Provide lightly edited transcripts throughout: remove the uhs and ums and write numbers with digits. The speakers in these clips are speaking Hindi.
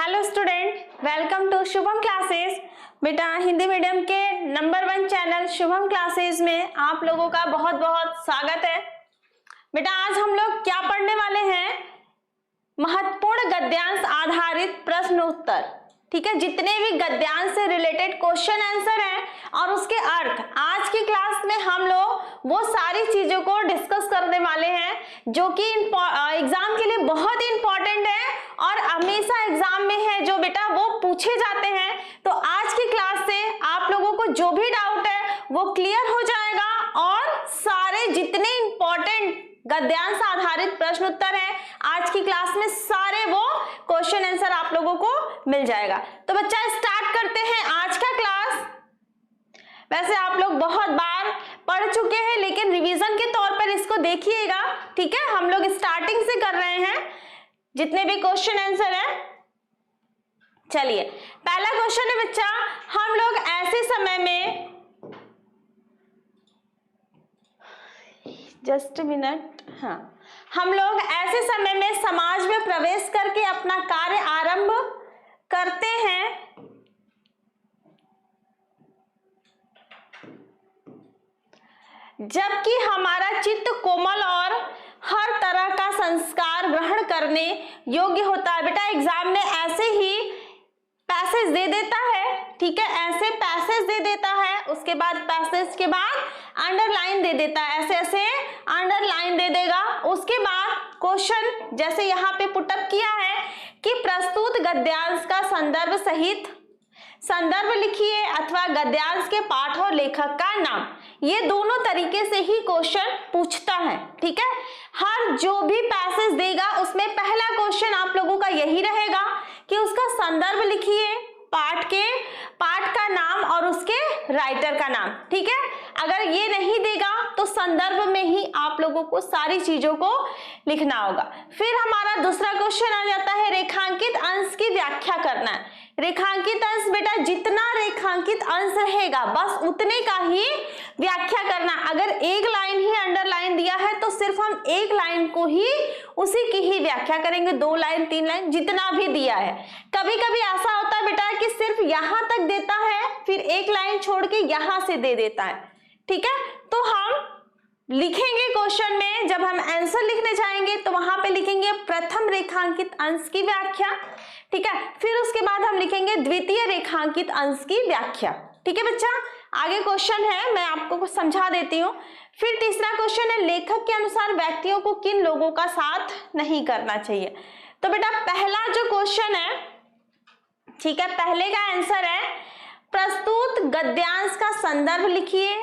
Hello student, welcome to Shubham classes. बेटा हिंदी मीडियम के नंबर 1 चैनल शुभम क्लासेस में आप लोगों का बहुत बहुत स्वागत है। बेटा आज हम लोग क्या पढ़ने वाले हैं? महत्वपूर्ण गद्यांश आधारित प्रश्न उत्तर। ठीक है, जितने भी गद्यांश से रिलेटेड क्वेश्चन आंसर हैं और उसके अर्थ आज की क्लास में हम लोग वो सारी चीजों को डिस्कस करने वाले हैं जो कि एग्जाम के लिए बहुत इंपॉर्टेंट है और हमेशा एग्जाम में है जो बेटा वो पूछे जाते हैं। तो आज की क्लास से आप लोगों को जो भी डाउट है वो क्लियर हो जाएगा और सारे जितने इंपॉर्टेंट गद्यांश आधारित प्रश्न उत्तर है आज की क्लास में सारे वो क्वेश्चन आंसर आप लोगों को मिल जाएगा। तो बच्चा स्टार्ट करते हैं आज का क्लास। वैसे आप लोग बहुत बार पढ़ चुके हैं लेकिन रिवीजन के तौर पर इसको देखिएगा। ठीक है, हम लोग स्टार्टिंग से कर रहे हैं जितने भी क्वेश्चन आंसर है। चलिए पहला क्वेश्चन है बच्चा, हम लोग ऐसे समय में जस्ट मिनट, हाँ, हम लोग ऐसे समय में समाज में प्रवेश करके अपना कार्य आरंभ करते हैं जबकि हमारा चित्त कोमल और हर तरह का संस्कार ग्रहण करने योग्य होता है। बेटा एग्जाम में ऐसे ही पैसेज दे देता है, ठीक है, ऐसे पैसेज दे देता है, उसके बाद पैसेज के बाद अंडरलाइन दे देता है, ऐसे ऐसे अंडरलाइन दे देगा। उसके बाद क्वेश्चन जैसे यहाँ पे पुटअप किया है कि प्रस्तुत गद्यांश का संदर्भ सहित संदर्भ लिखिए अथवा गद्यांश के पाठ और लेखक का नाम। ये दोनों तरीके से ही क्वेश्चन पूछता है। ठीक है, हर जो भी पैसेज देगा उसमें पहला क्वेश्चन आप लोगों का यही रहेगा कि उसका संदर्भ लिखिए, पाठ का नाम और उसके राइटर का नाम। ठीक है, अगर ये नहीं देगा तो संदर्भ में ही आप लोगों को सारी चीजों को लिखना होगा। फिर हमारा दूसरा क्वेश्चन आ जाता है रेखांकित अंश की व्याख्या करना। रेखांकित अंश बेटा जितना रेखांकित अंश रहेगा बस उतने का ही व्याख्या करना। अगर एक लाइन ही अंडरलाइन दिया है तो सिर्फ हम एक लाइन को ही उसी की ही व्याख्या करेंगे, 2 लाइन 3 लाइन जितना भी दिया है। कभी कभी ऐसा होता है बेटा कि सिर्फ यहां तक देता है फिर एक लाइन छोड़ के यहां से दे देता है। ठीक है, तो हम लिखेंगे क्वेश्चन में, जब हम आंसर लिखने जाएंगे तो वहां पे लिखेंगे प्रथम रेखांकित अंश की व्याख्या। ठीक है, फिर उसके बाद हम लिखेंगे द्वितीय रेखांकित अंश की व्याख्या। ठीक है बच्चा, आगे क्वेश्चन है मैं आपको कुछ समझा देती हूँ। फिर तीसरा क्वेश्चन है लेखक के अनुसार व्यक्तियों को किन लोगों का साथ नहीं करना चाहिए। तो बेटा पहला जो क्वेश्चन है, ठीक है, पहले का आंसर है प्रस्तुत गद्यांश का संदर्भ लिखिए।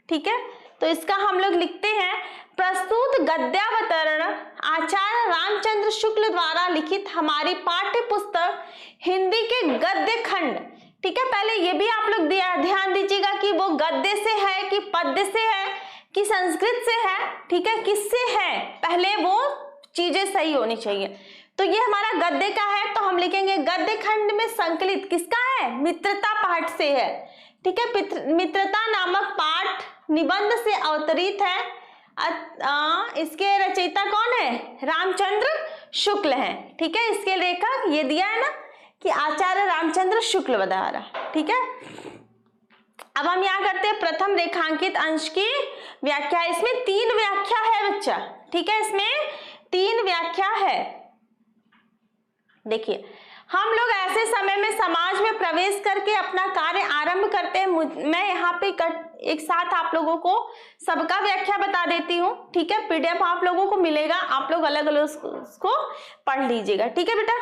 ठीक है, तो इसका हम लोग लिखते हैं प्रस्तुत गद्यावतरण आचार्य रामचंद्र शुक्ल द्वारा लिखित हमारी पाठ्य पुस्तक हिंदी के गद्य खंड। ठीक है, पहले ये भी आप लोग ध्यान दीजिएगा कि वो गद्य से है कि पद्य से है कि संस्कृत से है। ठीक है, किससे है, पहले वो चीजें सही होनी चाहिए। तो ये हमारा गद्य का है तो हम लिखेंगे गद्य खंड में संकलित किसका है, मित्रता पाठ से है। ठीक है, मित्रता नामक पाठ निबंध से अवतरित है। इसके रचयिता कौन है, रामचंद्र शुक्ल है। ठीक है, इसके लेखक ये दिया है ना कि आचार्य रामचंद्र शुक्ल द्वारा। ठीक है, अब हम यहाँ करते हैं प्रथम रेखांकित अंश की व्याख्या। इसमें 3 व्याख्या है बच्चा। ठीक है, इसमें 3 व्याख्या है। देखिए, हम लोग ऐसे समय में समाज में प्रवेश करके अपना कार्य आरंभ करते हैं। मैं यहाँ पे एक साथ आप लोगों को सबका व्याख्या बता देती हूँ। ठीक है, पीडीएफ आप लोगों को मिलेगा, आप लोग अलग अलग उसको पढ़ लीजिएगा। ठीक है बेटा,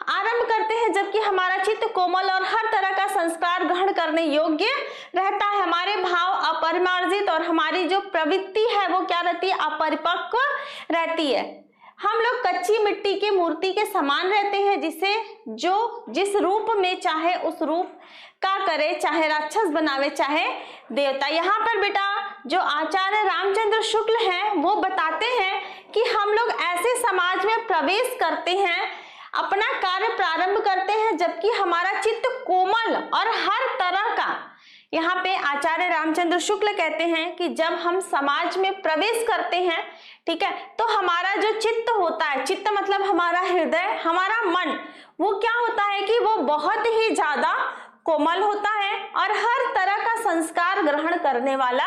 आरंभ करते हैं जबकि हमारा चित्त कोमल और हर तरह का संस्कार ग्रहण करने योग्य रहता है। हमारे भाव अपरिमार्जित और हमारी जो प्रवृत्ति है वो क्या रहती है, अपरिपक्व रहती है। हम लोग कच्ची मिट्टी की मूर्ति के समान रहते हैं जिसे जो जिस रूप में चाहे उस रूप का करे, चाहे राक्षस बनावे चाहे देवता। यहाँ पर बेटा जो आचार्य रामचंद्र शुक्ल हैं वो बताते हैं कि हम लोग ऐसे समाज में प्रवेश करते हैं, अपना कार्य प्रारंभ करते हैं जबकि हमारा चित्त कोमल और हर तरह का, यहाँ पे आचार्य रामचंद्र शुक्ल कहते हैं कि जब हम समाज में प्रवेश करते हैं, ठीक है। तो हमारा जो चित्त होता है, चित्त मतलब हमारा हृदय, हमारा मन, वो क्या होता है कि वो बहुत ही ज्यादा कोमल होता है और हर तरह का संस्कार ग्रहण करने वाला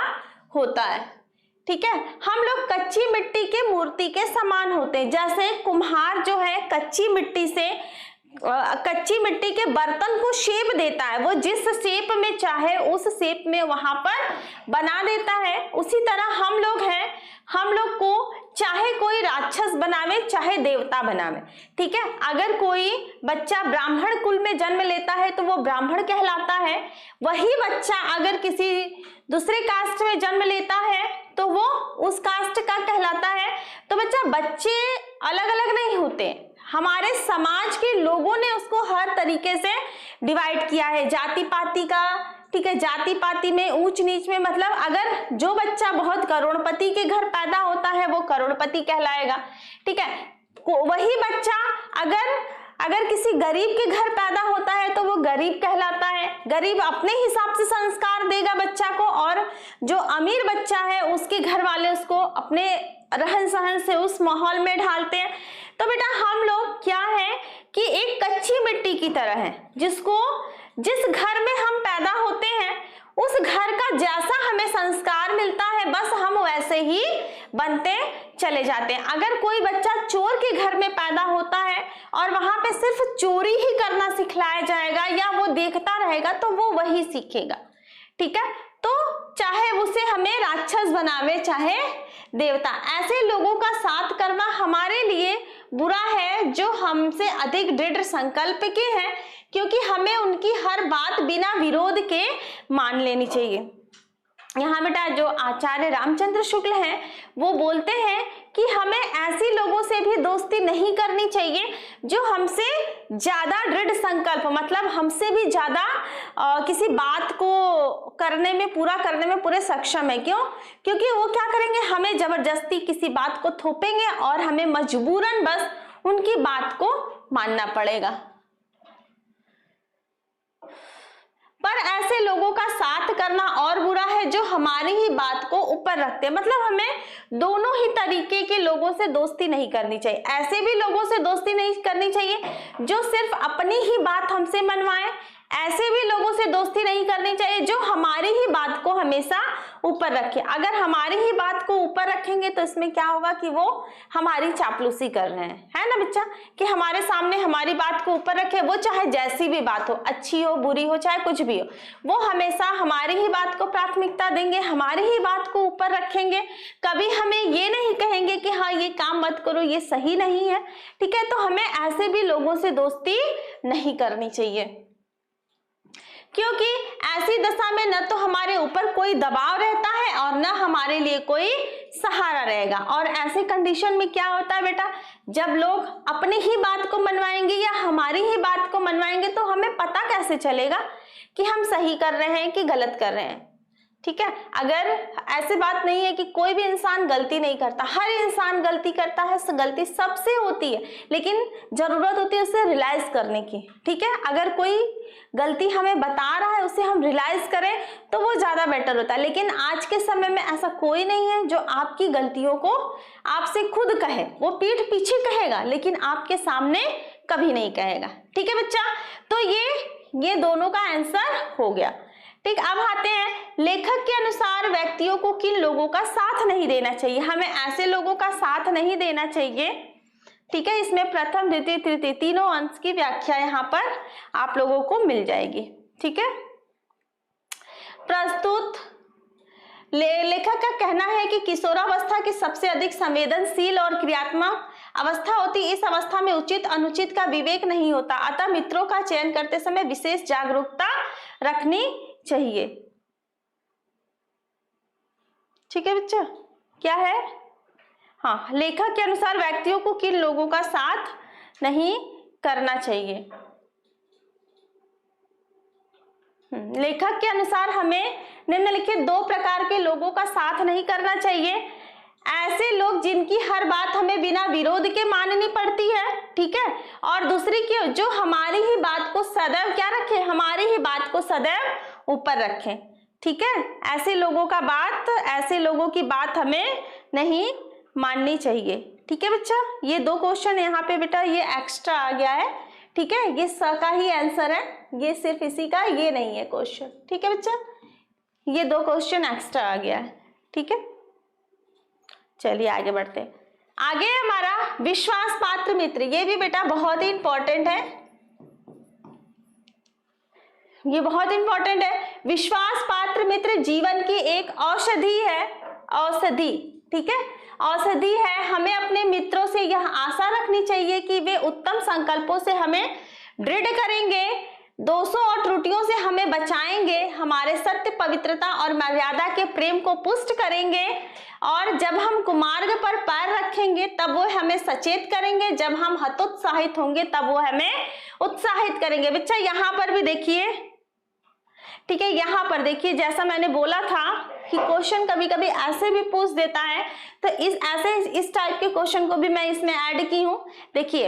होता है। ठीक है। हम लोग कच्ची मिट्टी के मूर्ति के समान होते हैं। जैसे कुम्हार जो है कच्ची मिट्टी के बर्तन को शेप देता है, वो जिस शेप में चाहे उस शेप में वहां पर बना देता है। उसी तरह हम लोग हैं, हम लोग को चाहे कोई राक्षस बनावे चाहे देवता बनावे, ठीक है। अगर कोई बच्चा ब्राह्मण कुल में जन्म लेता है तो वो ब्राह्मण कहलाता है। वही बच्चा अगर किसी दूसरे कास्ट में जन्म लेता है तो वो उस कास्ट का कहलाता है। तो बच्चे अलग अलग नहीं होते, हमारे समाज के लोगों ने उसको हर तरीके से डिवाइड किया है, जाति पाति का, ठीक है। जाति पाति में, ऊंच नीच में, मतलब अगर जो बच्चा बहुत करोड़पति के घर पैदा होता है वो करोड़पति कहलाएगा, ठीक है। वही बच्चा अगर किसी गरीब के घर पैदा होता है तो वो गरीब कहलाता है। गरीब अपने हिसाब से संस्कार देगा बच्चा को, और जो अमीर बच्चा है उसके घर वाले उसको अपने रहन सहन से उस माहौल में ढालते हैं। तो बेटा हम लोग क्या है कि एक कच्ची मिट्टी की तरह है, जिस घर में हम पैदा होते हैं उस घर का जैसा हमें संस्कार मिलता है बस हम वैसे ही बनते चले जाते हैं। अगर कोई बच्चा चोर के घर में पैदा होता है और वहां पे सिर्फ चोरी ही करना सिखलाया जाएगा या वो देखता रहेगा तो वो वही सीखेगा, ठीक है। तो चाहे उसे हमें राक्षस बनावे चाहे देवता, ऐसे लोगों का साथ करना हमारे लिए बुरा है जो हमसे अधिक दृढ़ संकल्प के हैं, क्योंकि हमें उनकी हर बात बिना विरोध के मान लेनी चाहिए। यहाँ बेटा जो आचार्य रामचंद्र शुक्ल हैं वो बोलते हैं कि हमें ऐसे लोगों से भी दोस्ती नहीं करनी चाहिए जो हमसे ज्यादा दृढ़ संकल्प, मतलब हमसे भी ज्यादा किसी बात को पूरा करने में पूरे सक्षम है। क्यों? क्योंकि वो क्या करेंगे, हमें जबरदस्ती किसी बात को थोपेंगे और हमें मजबूरन बस उनकी बात को मानना पड़ेगा। पर ऐसे लोगों का साथ करना और बुरा है जो हमारी ही बात को ऊपर रखते हैं। मतलब हमें दोनों ही तरीके के लोगों से दोस्ती नहीं करनी चाहिए। ऐसे भी लोगों से दोस्ती नहीं करनी चाहिए जो सिर्फ अपनी ही बात हमसे मनवाएं, ऐसे भी लोगों से दोस्ती नहीं करनी चाहिए जो हमारी ही बात को हमेशा ऊपर रखे। अगर हमारी ही बात को ऊपर रखेंगे तो इसमें क्या होगा कि वो हमारी चापलूसी कर रहे हैं, है ना बच्चा, कि हमारे सामने हमारी बात को ऊपर रखे, वो चाहे जैसी भी बात हो, अच्छी हो बुरी हो चाहे कुछ भी हो, वो हमेशा हमारी ही बात को प्राथमिकता देंगे, हमारी ही बात को ऊपर रखेंगे। कभी हमें ये नहीं कहेंगे कि हाँ ये काम मत करो, ये सही नहीं है, ठीक है। तो हमें ऐसे भी लोगों से दोस्ती नहीं करनी चाहिए, क्योंकि ऐसी दशा में न तो हमारे ऊपर कोई दबाव रहता है और न हमारे लिए कोई सहारा रहेगा। और ऐसे कंडीशन में क्या होता है बेटा, जब लोग अपनी ही बात को मनवाएंगे या हमारी ही बात को मनवाएंगे तो हमें पता कैसे चलेगा कि हम सही कर रहे हैं कि गलत कर रहे हैं, ठीक है। अगर ऐसी बात नहीं है कि कोई भी इंसान गलती नहीं करता, हर इंसान गलती करता है, गलती सबसे होती है, लेकिन जरूरत होती है उसे रियलाइज करने की, ठीक है। अगर कोई गलती हमें बता रहा है उसे हम रियलाइज करें तो वो ज्यादा बेटर होता है। लेकिन आज के समय में ऐसा कोई नहीं है जो आपकी गलतियों को आपसे खुद कहे, वो पीठ पीछे कहेगा लेकिन आपके सामने कभी नहीं कहेगा, ठीक है बच्चा। तो ये दोनों का आंसर हो गया, ठीक। अब आते हैं लेखक के अनुसार व्यक्तियों को किन लोगों का साथ नहीं देना चाहिए। हमें ऐसे लोगों का साथ नहीं देना चाहिए, ठीक है। इसमें प्रथम द्वितीय तृतीय तीनों अंश की व्याख्या यहाँ पर आप लोगों को मिल जाएगी, ठीक है। प्रस्तुत लेखक का कहना है कि किशोरावस्था की सबसे अधिक संवेदनशील और क्रियात्मक अवस्था होती है। इस अवस्था में उचित अनुचित का विवेक नहीं होता, अतः मित्रों का चयन करते समय विशेष जागरूकता रखनी चाहिए, ठीक है बच्चा। क्या है, हाँ, लेखक के अनुसार व्यक्तियों को किन लोगों का साथ नहीं करना चाहिए। लेखक के अनुसार हमें निम्नलिखित दो प्रकार के लोगों का साथ नहीं करना चाहिए। ऐसे लोग जिनकी हर बात हमें बिना विरोध के माननी पड़ती है, ठीक है। और दूसरी की जो हमारी ही बात को सदैव क्या रखे, हमारी ही बात को सदैव ऊपर रखें, ठीक है। ऐसे लोगों की बात हमें नहीं माननी चाहिए। ठीक है बच्चा, ये 2 क्वेश्चन यहाँ पे बेटा ये एक्स्ट्रा आ गया है। ठीक है, ये स का ही आंसर है, ये सिर्फ इसी का, ये नहीं है क्वेश्चन। ठीक है बच्चा, ये 2 क्वेश्चन एक्स्ट्रा आ गया है। ठीक है, चलिए आगे बढ़ते हैं। आगे हमारा विश्वास पात्र मित्र, ये भी बेटा बहुत ही इंपॉर्टेंट है, ये बहुत इंपॉर्टेंट है। विश्वास पात्र मित्र जीवन की एक औषधि है, औषधि। ठीक है, औषधि है। हमें अपने मित्रों से यह आशा रखनी चाहिए कि वे उत्तम संकल्पों से हमें दृढ़ करेंगे, दोषों और त्रुटियों से हमें बचाएंगे, हमारे सत्य, पवित्रता और मर्यादा के प्रेम को पुष्ट करेंगे, और जब हम कुमार्ग पर पैर रखेंगे तब वो हमें सचेत करेंगे, जब हम हतोत्साहित होंगे तब वो हमें उत्साहित करेंगे। बच्चा यहाँ पर भी देखिए, ठीक है, यहाँ पर देखिए, जैसा मैंने बोला था कि क्वेश्चन कभी कभी ऐसे भी पूछ देता है, तो इस टाइप के क्वेश्चन को भी मैं इसमें ऐड की हूं। देखिए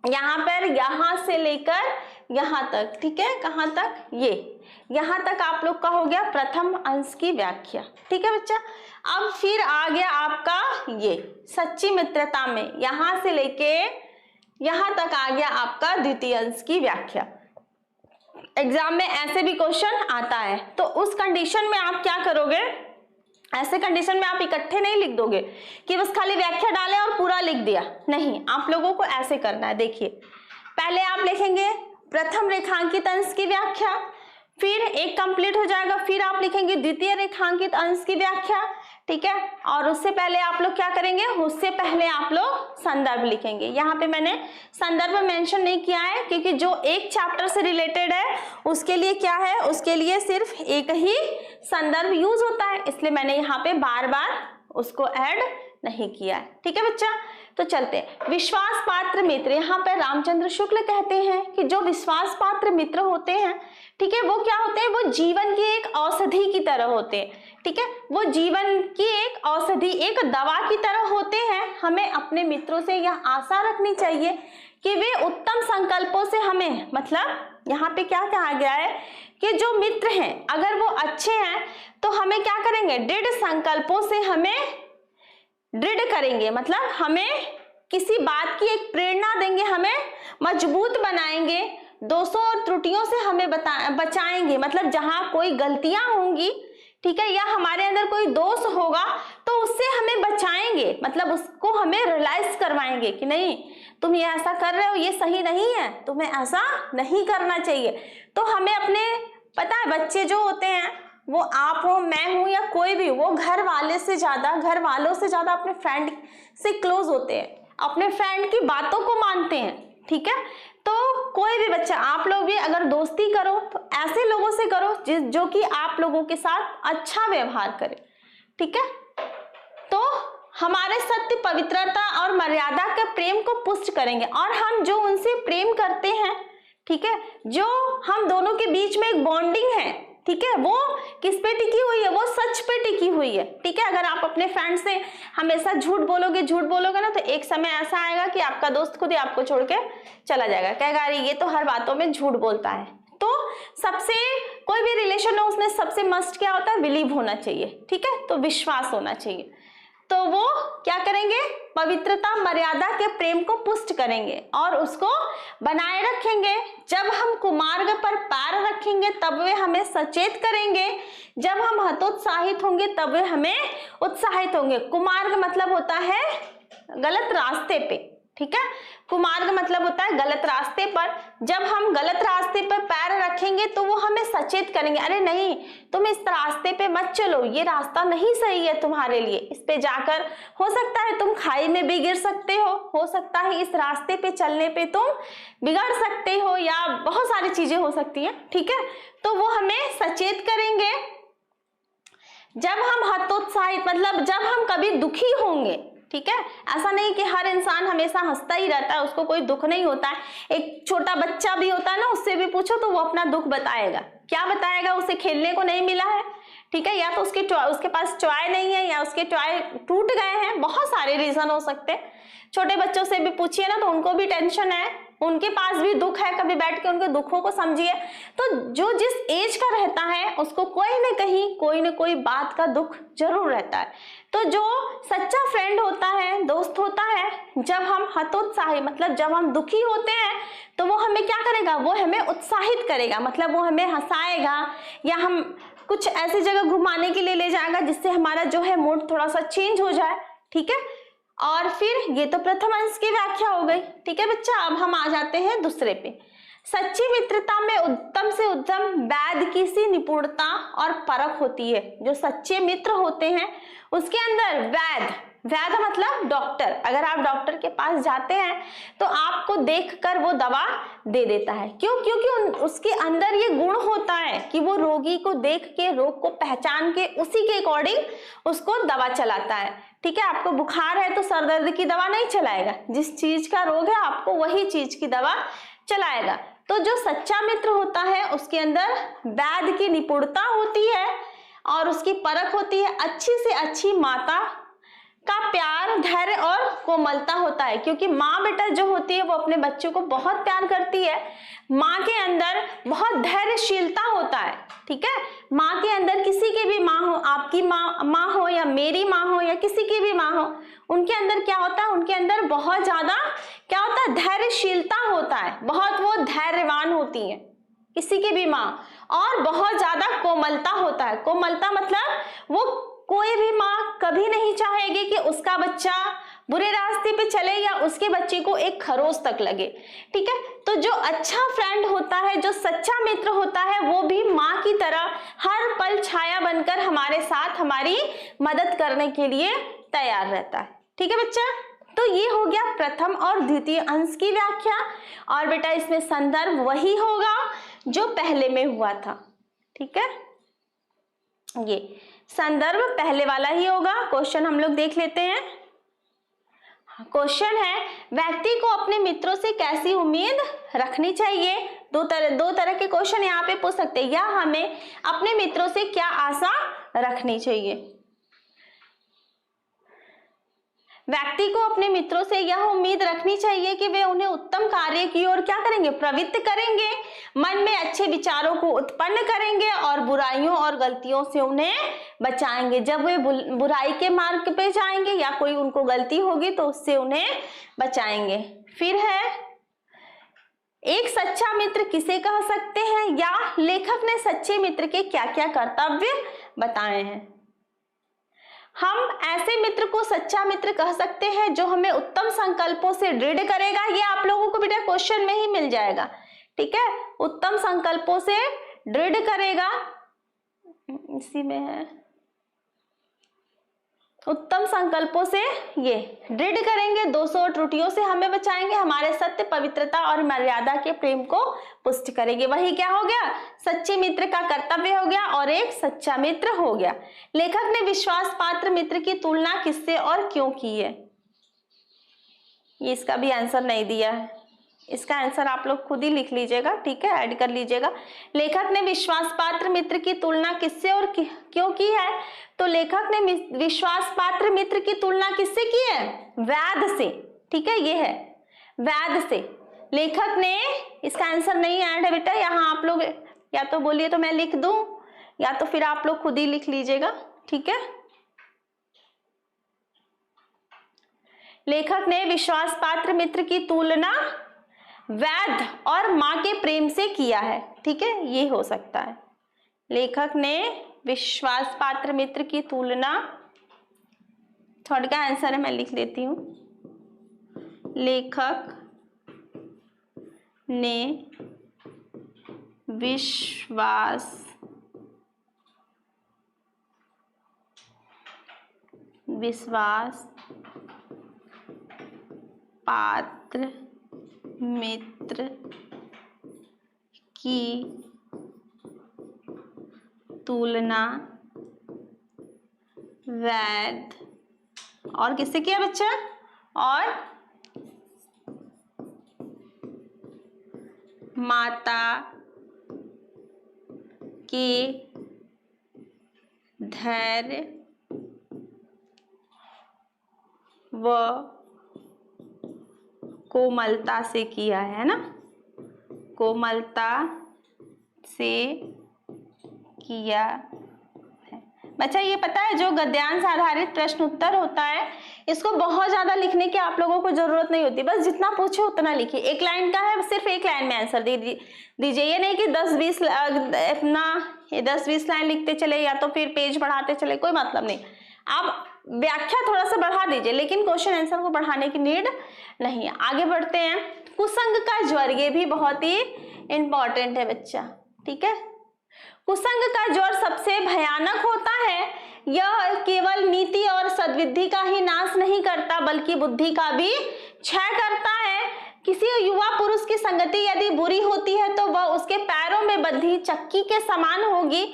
यहाँ पर यहाँ से लेकर यहाँ तक, ठीक है, कहाँ तक, ये यहाँ तक आप लोग का हो गया प्रथम अंश की व्याख्या। ठीक है बच्चा, अब फिर आ गया आपका ये सच्ची मित्रता में, यहाँ से लेके यहाँ तक आ गया आपका द्वितीय अंश की व्याख्या। एग्जाम में ऐसे भी क्वेश्चन आता है, तो उस कंडीशन में आप क्या करोगे, ऐसे कंडीशन में आप इकट्ठे नहीं लिख दोगे कि बस खाली व्याख्या डाले और पूरा लिख दिया, नहीं, आप लोगों को ऐसे करना है। देखिए पहले आप लिखेंगे प्रथम रेखांकित अंश की व्याख्या, फिर एक कंप्लीट हो जाएगा, फिर आप लिखेंगे द्वितीय रेखांकित अंश की व्याख्या। ठीक है, और उससे पहले आप लोग क्या करेंगे, उससे पहले आप लोग संदर्भ लिखेंगे। यहाँ पे मैंने संदर्भ मेंशन नहीं किया है क्योंकि जो एक चैप्टर से रिलेटेड है उसके लिए क्या है, उसके लिए सिर्फ एक ही संदर्भ यूज होता है, इसलिए मैंने यहाँ पे बार बार उसको ऐड नहीं किया है। ठीक है बच्चा, तो चलते हैं। विश्वास पात्र मित्र, यहाँ पर रामचंद्र शुक्ल कहते हैं कि जो विश्वास पात्र मित्र होते हैं, ठीक है, वो क्या होते हैं, वो जीवन की एक औषधि की तरह होते हैं। ठीक है, वो जीवन की एक औषधि, एक दवा की तरह होते हैं। हमें अपने मित्रों से यह आशा रखनी चाहिए कि वे उत्तम संकल्पों से हमें, मतलब यहाँ पे क्या कहा गया है कि जो मित्र हैं अगर वो अच्छे हैं तो हमें क्या करेंगे, दृढ़ संकल्पों से हमें दृढ़ करेंगे, मतलब हमें किसी बात की एक प्रेरणा देंगे, हमें मजबूत बनाएंगे, दोषों और त्रुटियों से हमें बचाएंगे, मतलब जहां कोई गलतियां होंगी, ठीक है, या हमारे अंदर कोई दोष होगा तो उससे हमें बचाएंगे, मतलब उसको हमें रियलाइज करवाएंगे कि नहीं तुम ये ऐसा कर रहे हो, ये सही नहीं है, तुम्हें ऐसा नहीं करना चाहिए। तो हमें अपने, पता है बच्चे जो होते हैं, वो आप हो, मैं हूं या कोई भी, वो घर वालों से ज्यादा अपने फ्रेंड से क्लोज होते हैं, अपने फ्रेंड की बातों को मानते हैं। ठीक है, तो कोई भी बच्चा, आप लोग भी अगर दोस्ती करो तो ऐसे लोगों से करो जो कि आप लोगों के साथ अच्छा व्यवहार करे। ठीक है, तो हमारे सत्य, पवित्रता और मर्यादा के प्रेम को पुष्ट करेंगे, और हम जो उनसे प्रेम करते हैं, ठीक है, जो हम दोनों के बीच में एक बॉन्डिंग है, ठीक है, वो किस पे टिकी हुई है, वो सच पे टिकी हुई है। ठीक है, अगर आप अपने फ्रेंड से हमेशा झूठ बोलोगे ना, तो एक समय ऐसा आएगा कि आपका दोस्त खुद ही आपको छोड़ के चला जाएगा, कहेगा अरे ये तो हर बातों में झूठ बोलता है। तो सबसे, कोई भी रिलेशन हो उसमें सबसे मस्ट क्या होता है, बिलीव होना चाहिए। ठीक है, तो विश्वास होना चाहिए। तो वो क्या करेंगे, पवित्रता, मर्यादा के प्रेम को पुष्ट करेंगे और उसको बनाए रखेंगे। जब हम कुमार्ग पर पैर रखेंगे तब वे हमें सचेत करेंगे, जब हम हतोत्साहित होंगे तब वे हमें उत्साहित होंगे। कुमार्ग मतलब होता है गलत रास्ते पे, ठीक है, कुमार्ग मतलब होता है गलत रास्ते पर। जब हम गलत रास्ते पर पैर रखेंगे तो वो हमें सचेत करेंगे, अरे नहीं तुम इस रास्ते पे मत चलो, ये रास्ता नहीं सही है तुम्हारे लिए, इस पे जाकर हो सकता है तुम खाई में भी गिर सकते हो सकता है इस रास्ते पे चलने पे तुम बिगड़ सकते हो, या बहुत सारी चीजें हो सकती हैं। ठीक है, तो वो हमें सचेत करेंगे। जब हम हतोत्साहित, मतलब जब हम कभी दुखी होंगे, ठीक है, ऐसा नहीं कि हर इंसान हमेशा हंसता ही रहता है, उसको कोई दुख नहीं होता है। एक छोटा बच्चा भी होता है ना, उससे भी पूछो तो वो अपना दुख बताएगा। क्या बताएगा, उसे खेलने को नहीं मिला है, ठीक है, या तो उसके पास टॉय नहीं है, या उसके टॉय टूट गए हैं, बहुत सारे रीजन हो सकते हैं। छोटे बच्चों से भी पूछिए ना तो उनको भी टेंशन है, उनके पास भी दुख है, कभी बैठ के उनके दुखों को समझिए। तो जो जिस एज का रहता है उसको कोई न कोई बात का दुख जरूर रहता है। तो जो सच्चा फ्रेंड होता है, दोस्त होता है, जब हम हतोत्साही मतलब जब हम दुखी होते हैं तो वो हमें क्या करेगा, वो हमें उत्साहित करेगा, मतलब वो हमें हंसाएगा या हम कुछ ऐसी जगह घुमाने के लिए ले जाएगा जिससे हमारा जो है मूड थोड़ा सा चेंज हो जाए। ठीक है, और फिर ये तो प्रथम अंश की व्याख्या हो गई। ठीक है बच्चा, अब हम आ जाते हैं दूसरे पे। सच्ची मित्रता में उत्तम से उत्तम वैध की सी निपुणता और परख होती है। जो सच्चे मित्र होते हैं उसके अंदर वैध मतलब डॉक्टर, अगर आप डॉक्टर के पास जाते हैं तो आपको देखकर वो दवा दे देता है। क्यों? क्योंकि उसके अंदर ये गुण होता है कि वो रोगी को देख के, रोग को पहचान के उसी के अकॉर्डिंग उसको दवा चलाता है। ठीक है, आपको बुखार है तो सर दर्द की दवा नहीं चलाएगा, जिस चीज का रोग है आपको वही चीज की दवा चलाएगा। तो जो सच्चा मित्र होता है उसके अंदर वैध की निपुणता होती है और उसकी परख होती है। अच्छी से अच्छी माता का प्यार, धैर्य और कोमलता होता है, क्योंकि माँ बेटा जो होती है वो अपने बच्चों को बहुत प्यार करती है। माँ के अंदर बहुत धैर्यशीलता होता है। ठीक है, माँ के अंदर किसी की भी माँ हो, आपकी माँ हो या मेरी माँ हो या किसी की भी माँ हो, उनके अंदर क्या होता है, उनके अंदर बहुत ज्यादा क्या होता है, धैर्यशीलता होता है। बहुत वो धैर्यवान होती है किसी की भी माँ, और बहुत ज्यादा कोमलता होता है। कोमलता मतलब वो कोई भी माँ कभी नहीं चाहेगी कि उसका बच्चा बुरे रास्ते पे चले या उसके बच्चे को एक खरोच तक लगे। ठीक है, तो जो अच्छा फ्रेंड होता है, जो सच्चा मित्र होता है, वो भी माँ की तरह हर पल छाया बनकर हमारे साथ हमारी मदद करने के लिए तैयार रहता है। ठीक है बच्चा, तो ये हो गया प्रथम और द्वितीय अंश की व्याख्या। और बेटा इसमें संदर्भ वही होगा जो पहले में हुआ था। ठीक है, ये संदर्भ पहले वाला ही होगा। क्वेश्चन हम लोग देख लेते हैं। क्वेश्चन है, व्यक्ति को अपने मित्रों से कैसी उम्मीद रखनी चाहिए। दो तरह के क्वेश्चन यहाँ पे पूछ सकते हैं, या हमें अपने मित्रों से क्या आशा रखनी चाहिए। व्यक्ति को अपने मित्रों से यह उम्मीद रखनी चाहिए कि वे उन्हें उत्तम कार्य की ओर क्या करेंगे, प्रवृत्त करेंगे, मन में अच्छे विचारों को उत्पन्न करेंगे और बुराइयों और गलतियों से उन्हें बचाएंगे। जब वे बुराई के मार्ग पे जाएंगे या कोई उनको गलती होगी तो उससे उन्हें बचाएंगे। फिर है, एक सच्चा मित्र किसे कह सकते हैं, या लेखक ने सच्चे मित्र के क्या क्या कर्तव्य बताए हैं। हम ऐसे मित्र को सच्चा मित्र कह सकते हैं जो हमें उत्तम संकल्पों से दृढ़ करेगा। ये आप लोगों को बेटा क्वेश्चन में ही मिल जाएगा। ठीक है, उत्तम संकल्पों से दृढ़ करेगा, इसी में है, उत्तम संकल्पों से ये दृढ़ करेंगे, दोषों और त्रुटियों से हमें बचाएंगे, हमारे सत्य, पवित्रता और मर्यादा के प्रेम को पुष्ट करेंगे। वही क्या हो गया, सच्चे मित्र का कर्तव्य हो गया और एक सच्चा मित्र हो गया। लेखक ने विश्वास पात्र मित्र की तुलना किससे और क्यों की है, ये इसका भी आंसर नहीं दिया है, इसका आंसर आप लोग खुद ही लिख लीजिएगा। ठीक है, ऐड कर लीजिएगा। लेखक ने विश्वास पात्र मित्र की तुलना किससे और क्यों की है, तो लेखक ने विश्वास पात्र मित्र की तुलना किससे की है, वैध से। ठीक है, ये है वैध से। लेखक ने, इसका आंसर नहीं ऐड है बेटा, यहाँ आप लोग या तो बोलिए तो मैं लिख दूं या तो फिर आप लोग खुद ही लिख लीजिएगा। ठीक है, लेखक ने विश्वास पात्र मित्र की तुलना वैध और मां के प्रेम से किया है। ठीक है, ये हो सकता है, लेखक ने विश्वास पात्र मित्र की तुलना, थर्ड का आंसर है, मैं लिख देती हूं, लेखक ने विश्वास पात्र मित्र की तुलना वैध और किससे किया बच्चा, और माता के धैर्य व कोमलता से किया है ना, कोमलता से किया है। बच्चा ये पता है जो गद्यांश आधारित प्रश्न उत्तर होता है इसको बहुत ज्यादा लिखने की आप लोगों को जरूरत नहीं होती, बस जितना पूछे उतना लिखिए। एक लाइन का है, सिर्फ एक लाइन में आंसर दीजिए। ये नहीं कि 10-20 अपना 10-20 लाइन लिखते चले या तो फिर पेज बढ़ाते चले, कोई मतलब नहीं। आप व्याख्या थोड़ा सा बढ़ा दीजिए लेकिन क्वेश्चन आंसर को बढ़ाने की नीड नहीं। आगे बढ़ते हैं। कुसंग का ज्वर, ये भी बहुत ही इंपॉर्टेंट है बच्चा, ठीक है। कुसंग का ज्वर सबसे भयानक होता है। यह केवल नीति और सद्बुद्धि का ही नाश नहीं करता बल्कि बुद्धि का भी क्षय करता है। किसी युवा पुरुष की संगति यदि बुरी होती है तो वह उसके पैरों में बंधी चक्की के समान होगी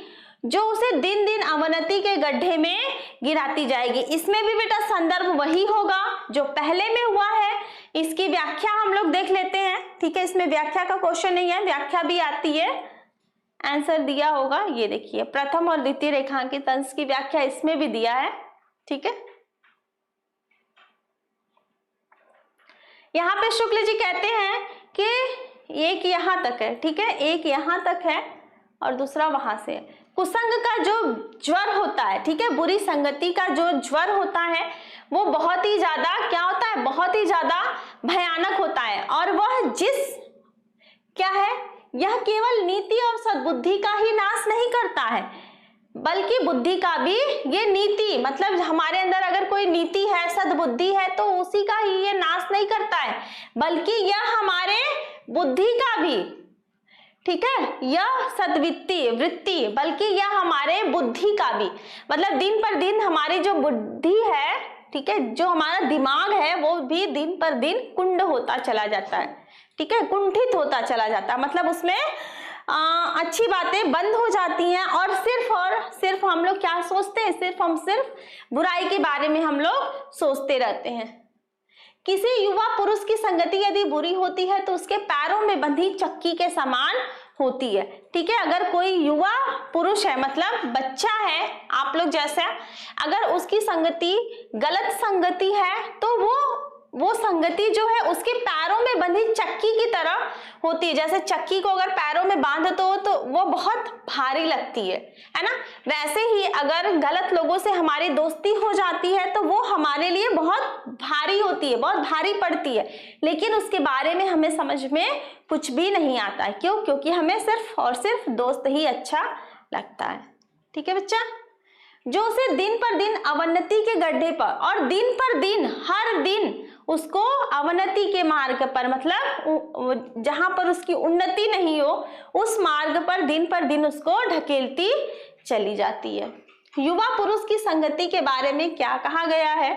जो उसे दिन दिन अवनति के गड्ढे में गिराती जाएगी। इसमें भी बेटा संदर्भ वही होगा जो पहले में हुआ है। इसकी व्याख्या हम लोग देख लेते हैं, ठीक है। इसमें व्याख्या का क्वेश्चन नहीं है, व्याख्या भी आती है, आंसर दिया होगा। ये देखिए प्रथम और द्वितीय रेखांकित अंश की व्याख्या इसमें भी दिया है, ठीक है। यहाँ पे शुक्ल जी कहते हैं कि एक यहां तक है, ठीक है, एक यहां तक है और दूसरा वहां से है। कुसंग का जो ज्वर होता है, ठीक है, बुरी संगति का जो ज्वर होता है वो बहुत ही ज्यादा क्या होता है, बहुत ही ज्यादा भयानक होता है। और वह क्या है, यह केवल नीति और सद्बुद्धि का ही नाश नहीं करता है बल्कि बुद्धि का भी। ये नीति मतलब हमारे अंदर अगर कोई नीति है, सद्बुद्धि है तो उसी का ही ये नाश नहीं करता है बल्कि यह हमारे बुद्धि का भी, ठीक है, यह वृत्ति बल्कि यह हमारे बुद्धि का भी। मतलब दिन पर दिन हमारी जो बुद्धि है, ठीक है, जो हमारा दिमाग है वो भी दिन पर दिन कुंड होता चला जाता है, ठीक है, कुंठित होता चला जाता है। मतलब उसमें अच्छी बातें बंद हो जाती हैं और सिर्फ हम लोग क्या सोचते हैं, सिर्फ बुराई के बारे में हम लोग सोचते रहते हैं। किसी युवा पुरुष की संगति यदि बुरी होती है तो उसके पैरों में बंधी चक्की के समान होती है, ठीक है। अगर कोई युवा पुरुष है मतलब बच्चा है आप लोग जैसा, अगर उसकी संगति गलत संगति है तो वो संगति जो है उसके पैरों में बंधी चक्की की तरह होती है। जैसे चक्की को अगर पैरों में बांध दो तो वो बहुत भारी लगती है ना। वैसे ही अगर गलत लोगों से हमारी दोस्ती हो जाती है तो वो हमारे लिए बहुत भारी होती है, बहुत भारी पड़ती है, लेकिन उसके बारे में हमें समझ में कुछ भी नहीं आता है। क्यों? क्योंकि हमें सिर्फ और सिर्फ दोस्त ही अच्छा लगता है, ठीक है बच्चा। जो उसे दिन पर दिन अवनति के गड्ढे पर और दिन पर दिन हर दिन उसको अवनति के मार्ग पर, मतलब जहां पर उसकी उन्नति नहीं हो उस मार्ग पर दिन उसको ढकेलती चली जाती है। युवा पुरुष की संगति के बारे में क्या कहा गया है?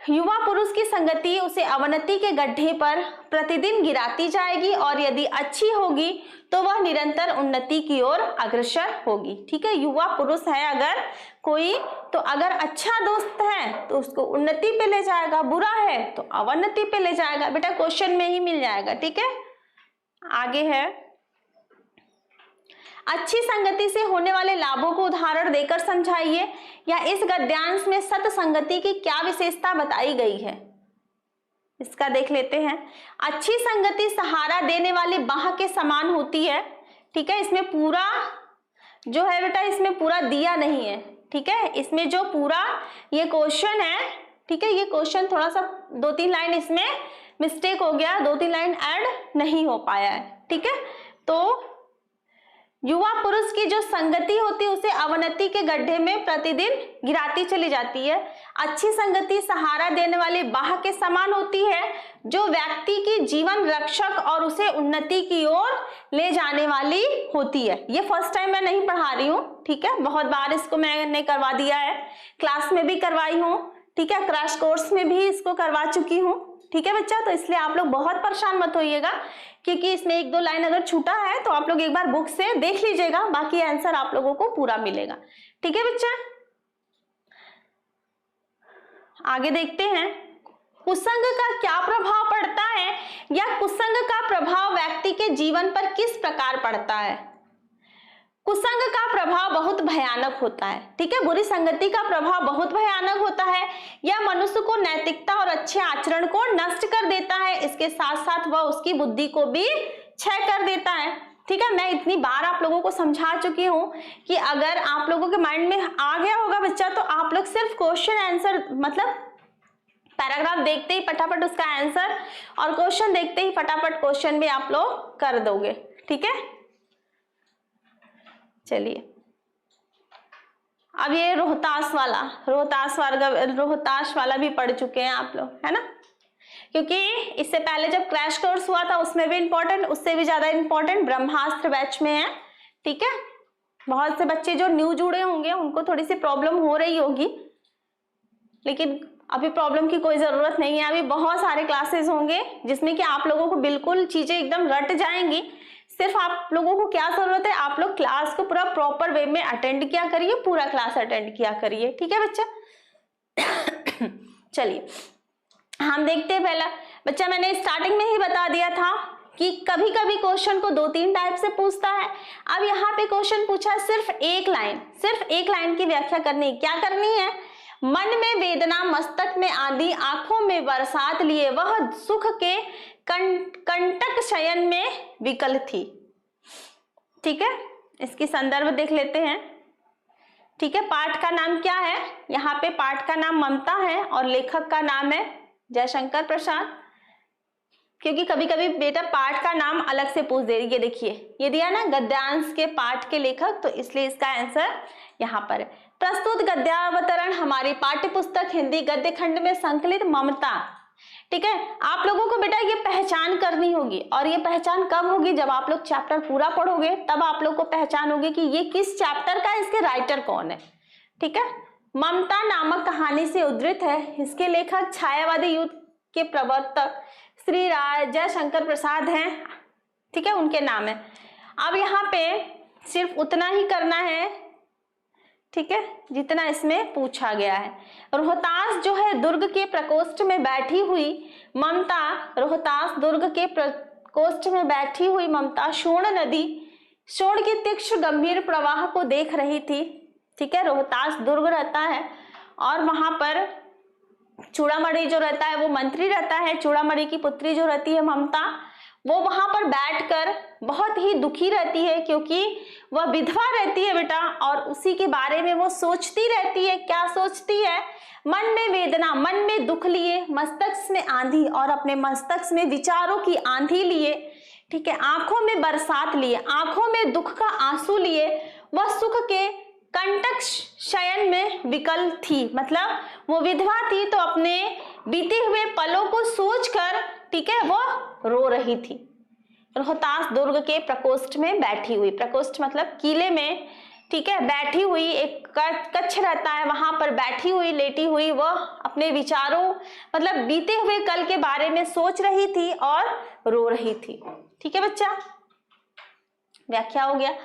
युवा पुरुष की संगति उसे अवनति के गड्ढे पर प्रतिदिन गिराती जाएगी और यदि अच्छी होगी तो वह निरंतर उन्नति की ओर अग्रसर होगी, ठीक है। युवा पुरुष है अगर कोई तो अगर अच्छा दोस्त है तो उसको उन्नति पे ले जाएगा, बुरा है तो अवनति पे ले जाएगा। बेटा क्वेश्चन में ही मिल जाएगा, ठीक है। आगे है, अच्छी संगति से होने वाले लाभों को उदाहरण देकर समझाइए, या इस गद्यांश में सत संगति की क्या विशेषता बताई गई है, इसका देख लेते हैं। अच्छी संगति सहारा देने वाली बाह के समान होती है, ठीक है। इसमें पूरा जो है बेटा इसमें पूरा दिया नहीं है, ठीक है। इसमें जो पूरा ये क्वेश्चन है, ठीक है, ये क्वेश्चन थोड़ा सा 2-3 लाइन इसमें मिस्टेक हो गया, 2-3 लाइन ऐड नहीं हो पाया है, ठीक है। तो युवा पुरुष की जो संगति होती है उसे अवनति के गड्ढे में प्रतिदिन गिराती चली जाती है। अच्छी संगति सहारा देने वाली बाह के समान होती है जो व्यक्ति की जीवन रक्षक और उसे उन्नति की ओर ले जाने वाली होती है। ये फर्स्ट टाइम मैं नहीं पढ़ा रही हूँ, ठीक है, बहुत बार इसको मैंने करवा दिया है, क्लास में भी करवाई हूँ, ठीक है, क्रैश कोर्स में भी इसको करवा चुकी हूँ, ठीक है बच्चा। तो इसलिए आप लोग बहुत परेशान मत होइएगा क्योंकि इसमें 1-2 लाइन अगर छूटा है तो आप लोग एक बार बुक से देख लीजिएगा, बाकी आंसर आप लोगों को पूरा मिलेगा, ठीक है बच्चा। आगे देखते हैं, कुसंग का क्या प्रभाव पड़ता है या कुसंग का प्रभाव व्यक्ति के जीवन पर किस प्रकार पड़ता है। कुसंग का प्रभाव बहुत भयानक होता है, ठीक है, बुरी संगति का प्रभाव बहुत भयानक होता है। यह मनुष्य को नैतिकता और अच्छे आचरण को नष्ट कर देता है, इसके साथ साथ वह उसकी बुद्धि को भी क्षय कर देता है, ठीक है। मैं इतनी बार आप लोगों को समझा चुकी हूँ कि अगर आप लोगों के माइंड में आ गया होगा बच्चा, तो आप लोग सिर्फ क्वेश्चन आंसर मतलब पैराग्राफ देखते ही फटाफट उसका आंसर और क्वेश्चन देखते ही फटाफट क्वेश्चन भी आप लोग कर दोगे, ठीक है। चलिए अब ये रोहतास वाला भी पढ़ चुके हैं आप लोग, है ना, क्योंकि इससे पहले जब क्रैश कोर्स हुआ था उसमें भी इंपॉर्टेंट, उससे भी ज्यादा इंपॉर्टेंट ब्रह्मास्त्र बैच में है, ठीक है। बहुत से बच्चे जो न्यू जुड़े होंगे उनको थोड़ी सी प्रॉब्लम हो रही होगी, लेकिन अभी प्रॉब्लम की कोई जरूरत नहीं है। अभी बहुत सारे क्लासेस होंगे जिसमें कि आप लोगों को बिल्कुल चीजें एकदम रट जाएंगी। सिर्फ आप लोगों को क्या जरूरत है, आप लोग क्लास को पूरा प्रॉपर वे में अटेंड किया करिए, पूरा क्लास अटेंड किया करिए, ठीक है बच्चा। चलिए हम देखते हैं पहला बच्चा, मैंने स्टार्टिंग में ही बता दिया था कि कभी कभी क्वेश्चन को 2-3 टाइप से पूछता है। अब यहाँ पे क्वेश्चन पूछा सिर्फ एक लाइन की व्याख्या करनी, क्या करनी है, मन में वेदना, मस्तक में आंधी, आंखों में बरसात लिए वह सुख के कंटक शयन में विकल थी, ठीक है। इसकी संदर्भ देख लेते हैं, ठीक है। पाठ का नाम क्या है, यहाँ पे पाठ का नाम ममता है और लेखक का नाम है जयशंकर प्रसाद, क्योंकि कभी कभी बेटा पाठ का नाम अलग से पूछ दे। ये देखिए ये दिया ना गद्यांश के पाठ के लेखक, तो इसलिए इसका आंसर यहाँ पर है। प्रस्तुत गद्यावतरण हमारी पाठ्य पुस्तक हिंदी गद्य खंड में संकलित ममता, ठीक है। आप लोगों को बेटा ये पहचान करनी होगी, और ये पहचान कब होगी, जब आप लोग चैप्टर पूरा पढ़ोगे तब आप लोग को पहचान होगी कि ये किस चैप्टर का, इसके राइटर कौन है, ठीक है। ममता नामक कहानी से उद्धृत है, इसके लेखक छायावादी युग के प्रवर्तक श्री जयशंकर प्रसाद हैं, ठीक है, उनके नाम है। अब यहाँ पे सिर्फ उतना ही करना है, ठीक है, जितना इसमें पूछा गया है। रोहतास जो है दुर्ग के प्रकोष्ठ में बैठी हुई ममता, रोहतास दुर्ग के प्रकोष्ठ में बैठी हुई ममता शोण के तीक्ष्ण गंभीर प्रवाह को देख रही थी, ठीक है। रोहतास दुर्ग रहता है और वहां पर चूड़ामणि जो रहता है वो मंत्री रहता है, चूड़ामणि की पुत्री जो रहती है ममता, वो वहां पर बैठकर बहुत ही दुखी रहती है, क्योंकि वह विधवा रहती है बेटा, और उसी के बारे में वो सोचती रहती है। क्या सोचती है, मन में वेदना, मन में दुख लिए, मस्तक में आंधी, और अपने मस्तक में विचारों की आंधी लिए, ठीक है, आंखों में बरसात लिए, आंखों में दुख का आंसू लिए, वह सुख के कंटक शयन में विकल थी। मतलब वो विधवा थी तो अपने बीते हुए पलों को सोचकर, ठीक है, वो रो रही थी। रोहतास दुर्ग के प्रकोष्ठ में बैठी हुई, प्रकोष्ठ मतलब किले में, ठीक है, बैठी हुई, एक कक्ष रहता है वहां पर बैठी हुई, लेटी हुई, वह अपने विचारों मतलब बीते हुए कल के बारे में सोच रही थी और रो रही थी, ठीक है बच्चा। व्याख्या हो गया।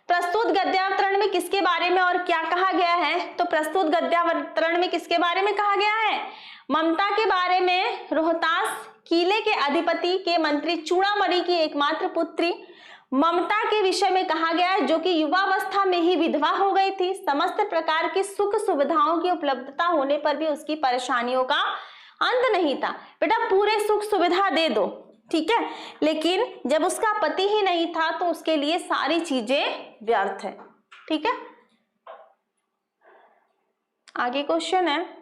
प्रस्तुत गद्यावतरण में किसके बारे में और क्या कहा गया है, तो प्रस्तुत गद्यावतरण में किसके बारे में कहा गया है, ममता के बारे में। रोहतास किले के अधिपति के मंत्री चूड़ामणि की एकमात्र पुत्री ममता के विषय में कहा गया है, जो कि युवावस्था में ही विधवा हो गई थी। समस्त प्रकार की सुख सुविधाओं की उपलब्धता होने पर भी उसकी परेशानियों का अंत नहीं था। बेटा पूरे सुख सुविधा दे दो, ठीक है, लेकिन जब उसका पति ही नहीं था तो उसके लिए सारी चीजें व्यर्थ है, ठीक है। आगे क्वेश्चन है,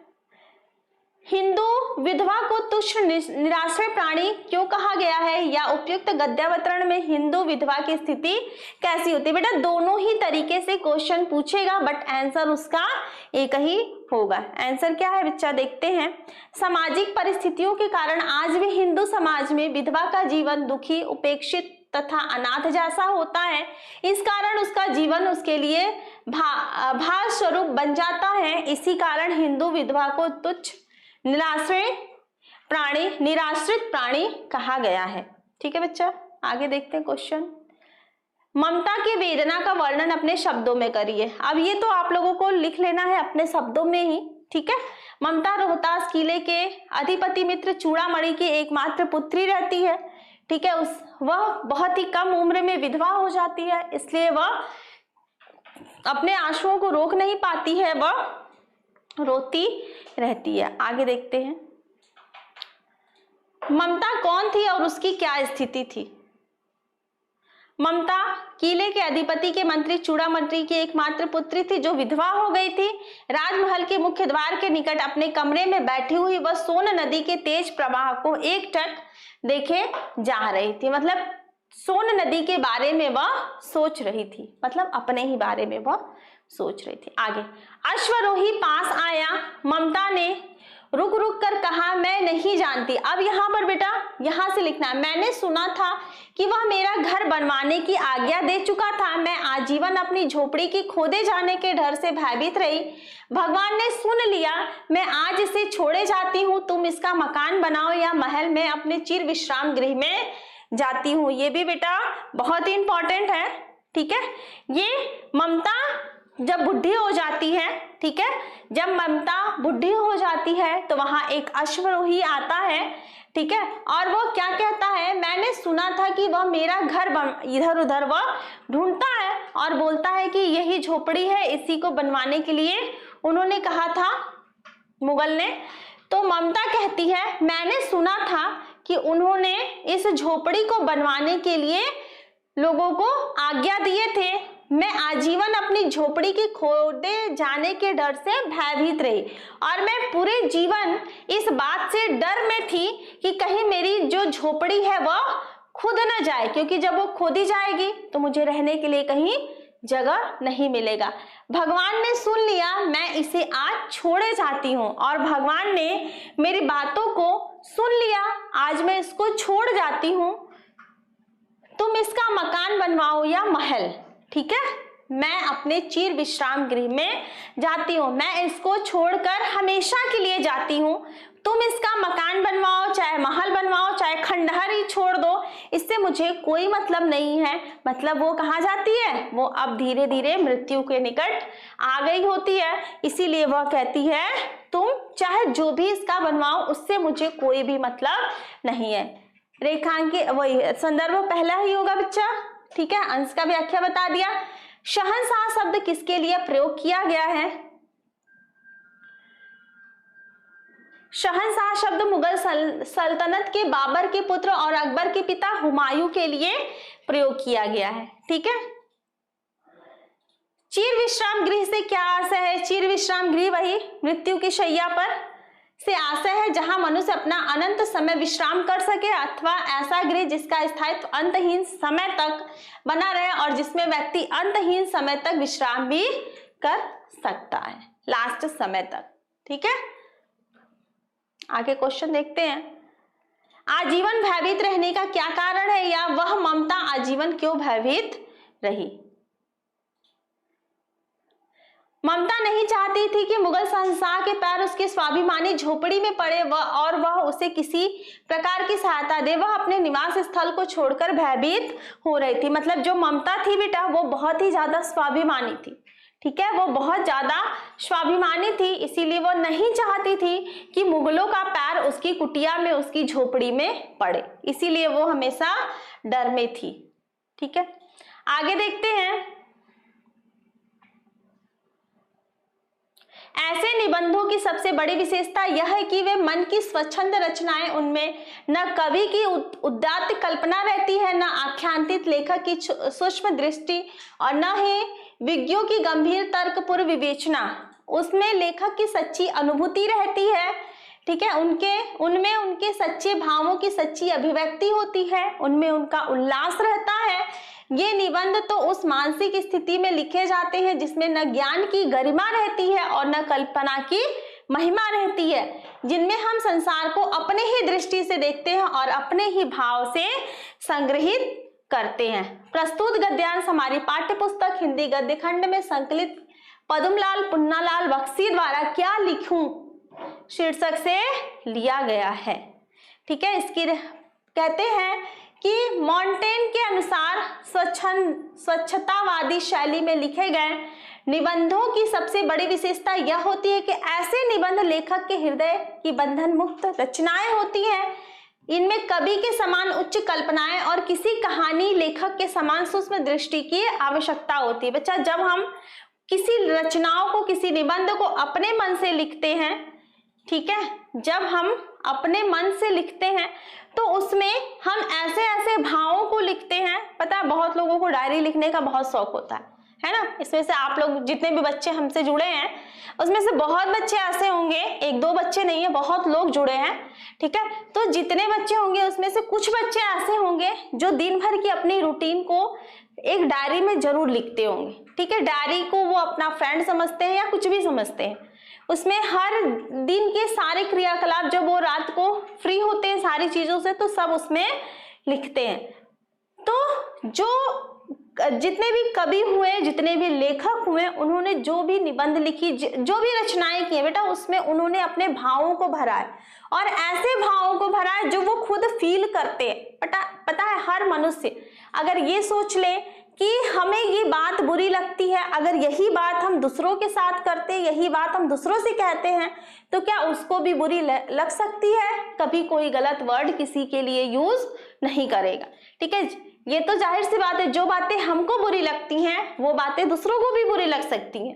हिंदू विधवा को तुच्छ निराश्रय प्राणी क्यों कहा गया है, या उपयुक्त गद्यावतरण में हिंदू विधवा की स्थिति कैसी होती है। बेटा दोनों ही तरीके से क्वेश्चन पूछेगा, बट आंसर उसका एक ही होगा। आंसर क्या है बच्चा, देखते हैं। सामाजिक परिस्थितियों के कारण आज भी हिंदू समाज में विधवा का जीवन दुखी, उपेक्षित तथा अनाथ जैसा होता है। इस कारण उसका जीवन उसके लिए भार स्वरूप बन जाता है। इसी कारण हिंदू विधवा को तुच्छ निराश्रित प्राणी कहा गया है, ठीक है बच्चा। आगे देखते हैं क्वेश्चन। ममता की वेदना का वर्णन अपने शब्दों में करिए। अब ये तो आप लोगों को लिख लेना है अपने शब्दों में ही, ठीक है। ममता रोहतास किले के अधिपति मित्र चूड़ामणि की एकमात्र पुत्री रहती है, ठीक है। वह बहुत ही कम उम्र में विधवा हो जाती है, इसलिए वह अपने आंसुओं को रोक नहीं पाती है, वह रोती रहती है। आगे देखते हैं, ममता कौन थी और उसकी क्या स्थिति थी। ममता किले के अधिपति के मंत्री चूड़ामणि की एकमात्र पुत्री थी जो विधवा हो गई थी। राजमहल के मुख्य द्वार के निकट अपने कमरे में बैठी हुई वह सोन नदी के तेज प्रवाह को एकटक देखे जा रही थी। मतलब सोन नदी के बारे में वह सोच रही थी, मतलब अपने ही बारे में वह सोच रही थी। आगे, अश्वरोही पास आया, ममता ने रुक रुक कर कहा, मैं नहीं जानती। अब यहाँ पर बेटा यहाँ से लिखना, मैंने सुना था कि वह मेरा घर बनवाने की आज्ञा दे चुका था। मैं आजीवन अपनी झोपड़ी की खोदे जाने के डर से भयभीत रही। भगवान ने सुन लिया, मैं आज इसे छोड़े जाती हूँ। तुम इसका मकान बनाओ या महल में अपने चिर विश्राम गृह में जाती हूँ। ये भी बेटा बहुत ही इंपॉर्टेंट है, ठीक है। ये ममता जब बुढ़ी हो जाती है, ठीक है, जब ममता बुढ़ी हो जाती है तो वहां एक अश्वरोही आता है, ठीक है, और वो क्या कहता है, मैंने सुना था कि वह मेरा घर इधर उधर वह ढूंढता है और बोलता है कि यही झोपड़ी है, इसी को बनवाने के लिए उन्होंने कहा था मुगल ने। तो ममता कहती है, मैंने सुना था कि उन्होंने इस झोपड़ी को बनवाने के लिए लोगों को आज्ञा दिए थे। मैं आजीवन अपनी झोपड़ी की खोदे जाने के डर से भयभीत रही और मैं पूरे जीवन इस बात से डर में थी कि कहीं मेरी जो झोपड़ी है वह खुद न जाए, क्योंकि जब वो खोदी जाएगी तो मुझे रहने के लिए कहीं जगह नहीं मिलेगा। भगवान ने सुन लिया, मैं इसे आज छोड़े जाती हूँ और भगवान ने मेरी बातों को सुन लिया, आज मैं इसको छोड़ जाती हूँ। तुम इसका मकान बनवाओ या महल, ठीक है, मैं अपने चिर विश्राम गृह में जाती हूँ। मैं इसको छोड़कर हमेशा के लिए जाती हूँ। तुम इसका मकान बनवाओ, चाहे महल बनवाओ, चाहे खंडहर ही छोड़ दो, इससे मुझे कोई मतलब नहीं है। मतलब वो कहाँ जाती है, वो अब धीरे धीरे मृत्यु के निकट आ गई होती है, इसीलिए वह कहती है तुम चाहे जो भी इसका बनवाओ, उससे मुझे कोई भी मतलब नहीं है। रेखांकित वही संदर्भ पहला ही होगा बच्चा, ठीक है। अंश का व्याख्या बता दिया। शहंशाह शब्द किसके लिए प्रयोग किया गया है? शहंशाह शब्द मुगल सल्तनत के बाबर के पुत्र और अकबर के पिता हुमायूं के लिए प्रयोग किया गया है, ठीक है। चिर विश्राम गृह से क्या आशय है? चिर विश्राम गृह वही मृत्यु की शैया पर से आशय है जहां मनुष्य अपना अनंत समय विश्राम कर सके, अथवा ऐसा गृह जिसका स्थायित्व अंतहीन समय तक बना रहे और जिसमें व्यक्ति अंतहीन समय तक विश्राम भी कर सकता है, लास्ट समय तक, ठीक है। आगे क्वेश्चन देखते हैं। आजीवन भयभीत रहने का क्या कारण है, या वह ममता आजीवन क्यों भयभीत रही? ममता नहीं चाहती थी कि मुगल शहंशाह के पैर उसके स्वाभिमानी झोपड़ी में पड़े और वह उसे किसी प्रकार की सहायता दे। वह अपने निवास स्थल को छोड़कर भयभीत हो रही थी। मतलब जो ममता थी बेटा वो बहुत ही ज्यादा स्वाभिमानी थी, ठीक है, वो बहुत ज्यादा स्वाभिमानी थी, इसीलिए वो नहीं चाहती थी कि मुगलों का पैर उसकी कुटिया में, उसकी झोपड़ी में पड़े, इसीलिए वो हमेशा डर में थी, ठीक है। आगे देखते हैं। ऐसे निबंधों की सबसे बड़ी विशेषता यह है कि वे मन की स्वच्छंद रचनाएं, उनमें न कवि की उदात्त कल्पना रहती है, न आख्यांतित लेखक की सूक्ष्म दृष्टि और न ही विज्ञों की गंभीर तर्कपूर्ण विवेचना। उसमें लेखक की सच्ची अनुभूति रहती है, ठीक है, उनमें उनके सच्चे भावों की सच्ची अभिव्यक्ति होती है, उनमें उनका उल्लास रहता है। ये निबंध तो उस मानसिक स्थिति में लिखे जाते हैं जिसमें न ज्ञान की गरिमा रहती है और न कल्पना की महिमा रहती है, जिनमें हम संसार को अपने ही दृष्टि से देखते हैं और अपने ही भाव से संग्रहित करते हैं। प्रस्तुत गद्यांश हमारी पाठ्य पुस्तक हिंदी गद्य खंड में संकलित पद्मलाल पुन्नालाल बख्शी द्वारा क्या लिखूं शीर्षक से लिया गया है, ठीक है। इसकी कहते हैं कि मॉन्टेन के अनुसार स्वच्छतावादी शैली में लिखे गए निबंधों की सबसे बड़ी विशेषता यह होती है कि ऐसे निबंध लेखक के हृदय की बंधन मुक्त रचनाएं होती हैं। इनमें कवि के समान उच्च कल्पनाएं और किसी कहानी लेखक के समान सूक्ष्म दृष्टि की आवश्यकता होती है। बच्चा, जब हम किसी रचनाओं को, किसी निबंध को अपने मन से लिखते हैं, ठीक है, जब हम अपने मन से लिखते हैं तो उसमें हम ऐसे ऐसे भावों को लिखते हैं। पता है, बहुत लोगों को डायरी लिखने का बहुत शौक होता है ना। इसमें से आप लोग जितने भी बच्चे हमसे जुड़े हैं उसमें से बहुत बच्चे ऐसे होंगे, एक दो बच्चे नहीं है, बहुत लोग जुड़े हैं, ठीक है। तो जितने बच्चे होंगे उसमें से कुछ बच्चे ऐसे होंगे जो दिन भर की अपनी रूटीन को एक डायरी में जरूर लिखते होंगे, ठीक है। डायरी को वो अपना फ्रेंड समझते हैं या कुछ भी समझते हैं। उसमें हर दिन के सारे क्रियाकलाप, जब वो रात को फ्री होते हैं सारी चीजों से, तो सब उसमें लिखते हैं। तो जो जितने भी कवि हुए, जितने भी लेखक हुए, उन्होंने जो भी निबंध लिखी, जो भी रचनाएं की बेटा, उसमें उन्होंने अपने भावों को भरा है और ऐसे भावों को भरा है जो वो खुद फील करते हैं। पता है, हर मनुष्य अगर ये सोच ले कि हमें ये बात बुरी लगती है, अगर यही बात हम दूसरों के साथ करते, यही बात हम दूसरों से कहते हैं, तो क्या उसको भी बुरी लग सकती है? कभी कोई गलत वर्ड किसी के लिए यूज नहीं करेगा, ठीक है। ये तो जाहिर सी बात है, जो बातें हमको बुरी लगती हैं वो बातें दूसरों को भी बुरी लग सकती हैं।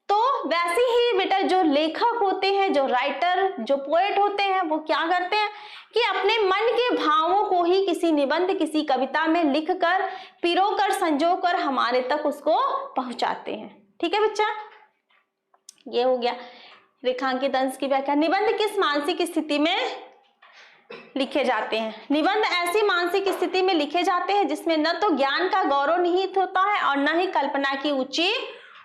तो वैसे ही बेटा जो लेखक होते हैं, जो राइटर, जो पोएट होते हैं, वो क्या करते हैं कि अपने मन के भावों को ही किसी निबंध, किसी कविता में लिखकर, पिरोकर, संजोकर हमारे तक उसको पहुंचाते हैं, ठीक है बच्चा। ये हो गया रेखांकित अंश की व्याख्या। निबंध किस मानसिक स्थिति में लिखे जाते हैं? निबंध ऐसी मानसिक स्थिति में लिखे जाते हैं जिसमें न तो ज्ञान का गौरव निहित होता है और न ही कल्पना की ऊंची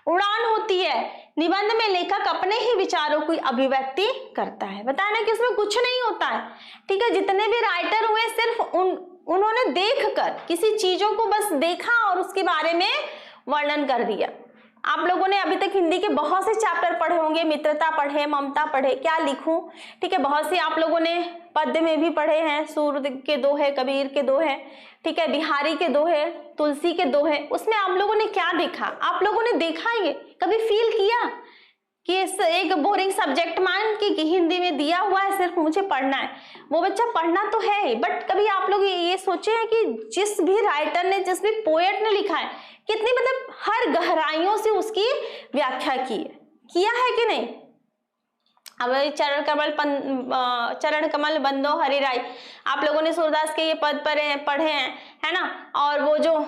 उड़ान होती है। निबंध में लेखक अपने ही विचारों की अभिव्यक्ति करता है। बताया ना कि उसमें कुछ नहीं होता है, ठीक है। जितने भी राइटर हुए सिर्फ उन्होंने देखकर किसी चीजों को बस देखा और उसके बारे में वर्णन कर दिया। आप लोगों ने अभी तक हिंदी के बहुत से चैप्टर पढ़े होंगे, मित्रता पढ़े, ममता पढ़े, क्या लिखूं, ठीक है। बहुत से आप लोगों ने पद्य में भी पढ़े हैं, सूरद के दोहे, कबीर के दोहे, ठीक है, बिहारी के दोहे, तुलसी के दोहे। उसमें आप लोगों ने क्या देखा? आप लोगों ने देखा, ये कभी फील किया कि एक बोरिंग सब्जेक्ट मान के हिंदी में दिया हुआ है, सिर्फ मुझे पढ़ना है? वो बच्चा पढ़ना तो है, बट कभी आप लोग ये सोचे हैं कि जिस भी राइटर ने, जिस भी पोएट ने लिखा है, कितनी मतलब हर गहराइयों से उसकी व्याख्या किया है कि नहीं? अब चरण कमल बंदो हरिराई, आप लोगों ने सूरदास के ये पद पढ़े हैं, है ना। और वो जो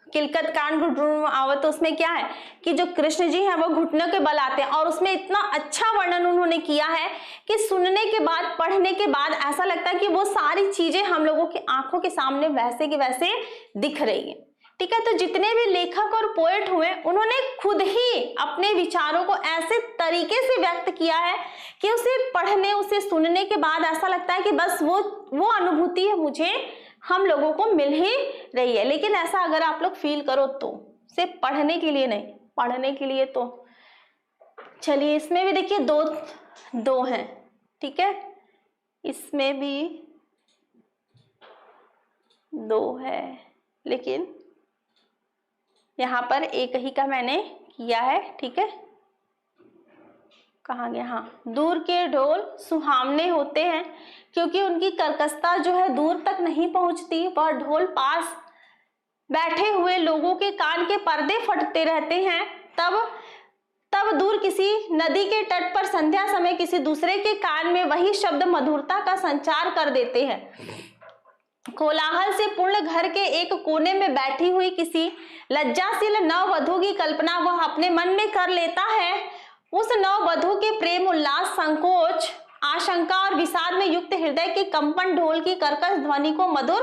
किलकत कान घुटनों आवत, उसमें क्या है कि जो कृष्ण जी हैं वो घुटनों के बल आते हैं, और उसमें इतना अच्छा वर्णन उन्होंने किया है कि सुनने के बाद, पढ़ने के बाद ऐसा लगता है कि वो सारी चीजें हम लोगों की आंखों के सामने वैसे के वैसे दिख रही है, ठीक है। तो जितने भी लेखक और पोएट हुए, उन्होंने खुद ही अपने विचारों को ऐसे तरीके से व्यक्त किया है कि उसे पढ़ने, उसे सुनने के बाद ऐसा लगता है कि बस वो अनुभूति है मुझे, हम लोगों को मिल ही रही है। लेकिन ऐसा अगर आप लोग फील करो तो सिर्फ पढ़ने के लिए नहीं, पढ़ने के लिए तो चलिए, इसमें भी देखिए दो हैं, ठीक है, इसमें भी दो है, लेकिन यहाँ पर एक ही का मैंने किया है, ठीक है। कहाँ गया? हाँ, दूर के ढोल सुहावने होते हैं क्योंकि उनकी कर्कशता जो है दूर तक नहीं पहुंचती, वह ढोल पास बैठे हुए लोगों के कान के पर्दे फटते रहते हैं। तब दूर किसी नदी के तट पर संध्या समय किसी दूसरे के कान में वही शब्द मधुरता का संचार कर देते हैं। कोलाहल से पूर्ण घर के एक कोने में बैठी हुई किसी लज्जाशील नववधू की कल्पना वह अपने मन में कर लेता है। उस नववधू के प्रेम, उल्लास, संकोच, आशंका और विषाद में युक्त हृदय के कंपन ढोल की कर्कश ध्वनि को मधुर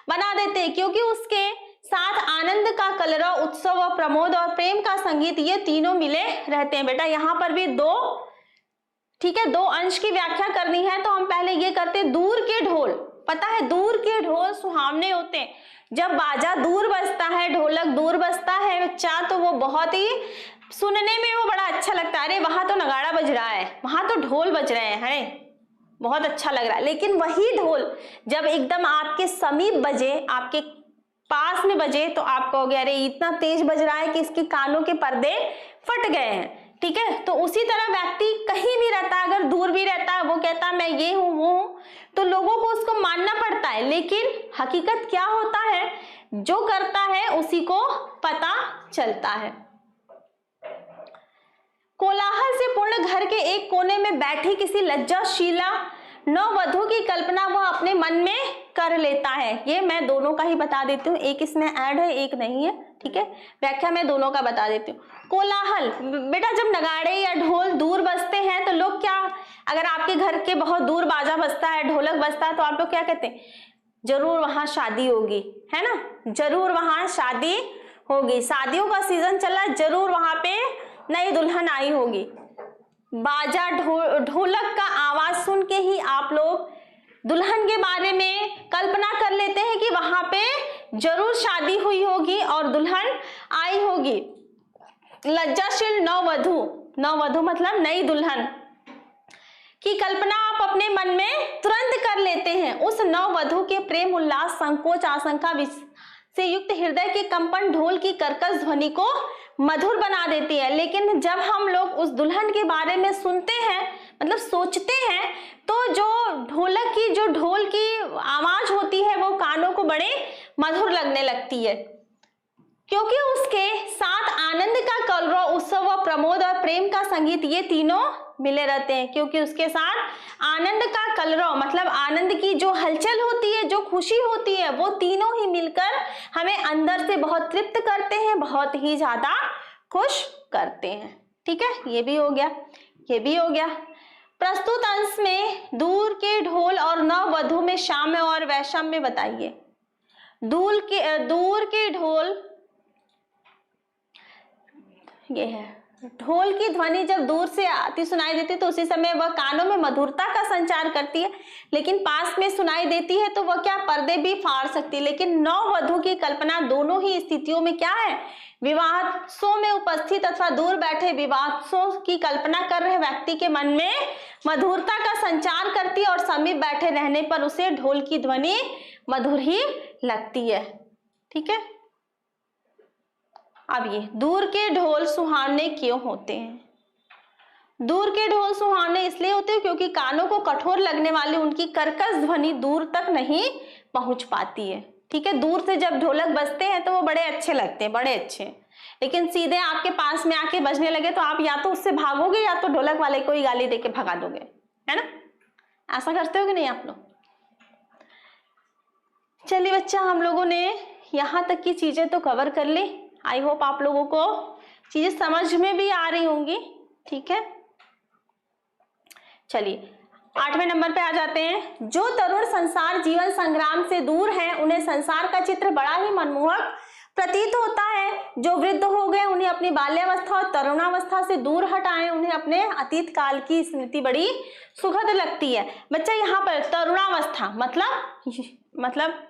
बना देते हैं, क्योंकि उसके साथ आनंद का कलरव, उत्सव और प्रमोद और प्रेम का संगीत, ये तीनों मिले रहते हैं। बेटा यहाँ पर भी दो, ठीक है, दो अंश की व्याख्या करनी है तो हम पहले ये करते हैं, दूर के ढोल। पता है दूर के ढोल सुहावने होते हैं, जब बाजा दूर बजता है, ढोलक दूर बजता है बच्चा, तो वो बहुत ही सुनने में वो बड़ा अच्छा लगता है। अरे वहां तो नगाड़ा बज रहा है, वहां तो ढोल बज रहे हैं, बहुत अच्छा लग रहा है। लेकिन वही ढोल जब एकदम आपके समीप बजे, आपके पास में बजे, तो आप कहोगे अरे इतना तेज बज रहा है कि इसके कानों के पर्दे फट गए हैं, ठीक है। तो उसी तरह व्यक्ति कहीं भी रहता है, अगर दूर भी रहता है, वो कहता है मैं ये हूँ वो हूँ, तो लोगों को उसको मानना पड़ता है। लेकिन हकीकत क्या होता है, जो करता है उसी को पता चलता है। कोलाहल से पूर्ण घर के एक कोने में बैठी किसी लज्जाशीला नववधू की कल्पना वह अपने मन में कर लेता है। ये मैं दोनों का ही बता देती हूँ, एक इसमें ऐड है एक नहीं है, ठीक है। व्याख्या मैं दोनों का बता देती हूँ। कोलाहल, बेटा जब नगाड़े या ढोल दूर बजते हैं तो लोग क्या, अगर आपके घर के बहुत दूर बाजा बजता है, ढोलक बजता है, तो आप लोग क्या कहते हैं, जरूर वहां शादी होगी, है ना, जरूर वहां शादी होगी, शादियों का सीजन चल रहा है, जरूर वहां पे नई दुल्हन आई होगी। बाजा ढोलक का आवाज सुन के ही आप लोग दुल्हन के बारे में कल्पना कर लेते हैं कि वहां पे जरूर शादी हुई होगी और दुल्हन आई होगी। लज्जाशील नववधू, नववधु मतलब नई दुल्हन की कल्पना आप अपने मन में तुरंत कर लेते हैं। उस नववधु के प्रेम उल्लास संकोच आशंका से युक्त हृदय के कंपन ढोल की कर्कश ध्वनि को मधुर बना देती है। लेकिन जब हम लोग उस दुल्हन के बारे में सुनते हैं, मतलब सोचते हैं, तो जो ढोलक की, जो ढोल की आवाज होती है वो कानों को बड़े मधुर लगने लगती है, क्योंकि उसके साथ आनंद का कलरव, उत्सव व प्रमोद और प्रेम का संगीत, ये तीनों मिले रहते हैं। क्योंकि उसके साथ आनंद का कलरव मतलब आनंद की जो हलचल होती है, जो खुशी होती है, वो तीनों ही मिलकर हमें अंदर से बहुत तृप्त करते हैं, बहुत ही ज्यादा खुश करते हैं। ठीक है, ये भी हो गया, ये भी हो गया। प्रस्तुत अंश में दूर के ढोल और नववधु में साम्य और वैषम्य बताइए। दूर के ढोल, ये है, ढोल की ध्वनि जब दूर से आती सुनाई देती तो उसी समय वह कानों में मधुरता का संचार करती है, लेकिन पास में सुनाई देती है तो वह क्या, पर्दे भी फाड़ सकती है। लेकिन नववधु की कल्पना दोनों ही स्थितियों में क्या है, विवाहोत्सव में उपस्थित अथवा दूर बैठे विवाहोत्सव की कल्पना कर रहे व्यक्ति के मन में मधुरता का संचार करती है और समीप बैठे रहने पर उसे ढोल की ध्वनि मधुर ही लगती है। ठीक है, अब ये दूर के ढोल सुहावने क्यों होते हैं? दूर के ढोल सुहावने इसलिए होते हैं क्योंकि कानों को कठोर लगने वाली उनकी कर्कश ध्वनि दूर तक नहीं पहुंच पाती है। ठीक है, दूर से जब ढोलक बजते हैं तो वो बड़े अच्छे लगते हैं, बड़े अच्छे, लेकिन सीधे आपके पास में आके बजने लगे तो आप या तो उससे भागोगे या तो ढोलक वाले को ही गाली देके भगा दोगे, है ना। ऐसा करते हो कि नहीं आप लोग? चलिए बच्चा, हम लोगों ने यहाँ तक की चीजें तो कवर कर ली। आई होप आप लोगों को चीजें समझ में भी आ रही होंगी। ठीक है, चलिए 8वें नंबर पे आ जाते हैं। जो तरुण संसार जीवन संग्राम से दूर हैं, उन्हें संसार का चित्र बड़ा ही मनमोहक प्रतीत होता है। जो वृद्ध हो गए उन्हें अपनी बाल्यावस्था और तरुणावस्था से दूर हटाएं, उन्हें अपने अतीत काल की स्मृति बड़ी सुखद लगती है। बच्चा यहाँ पर तरुणावस्था मतलब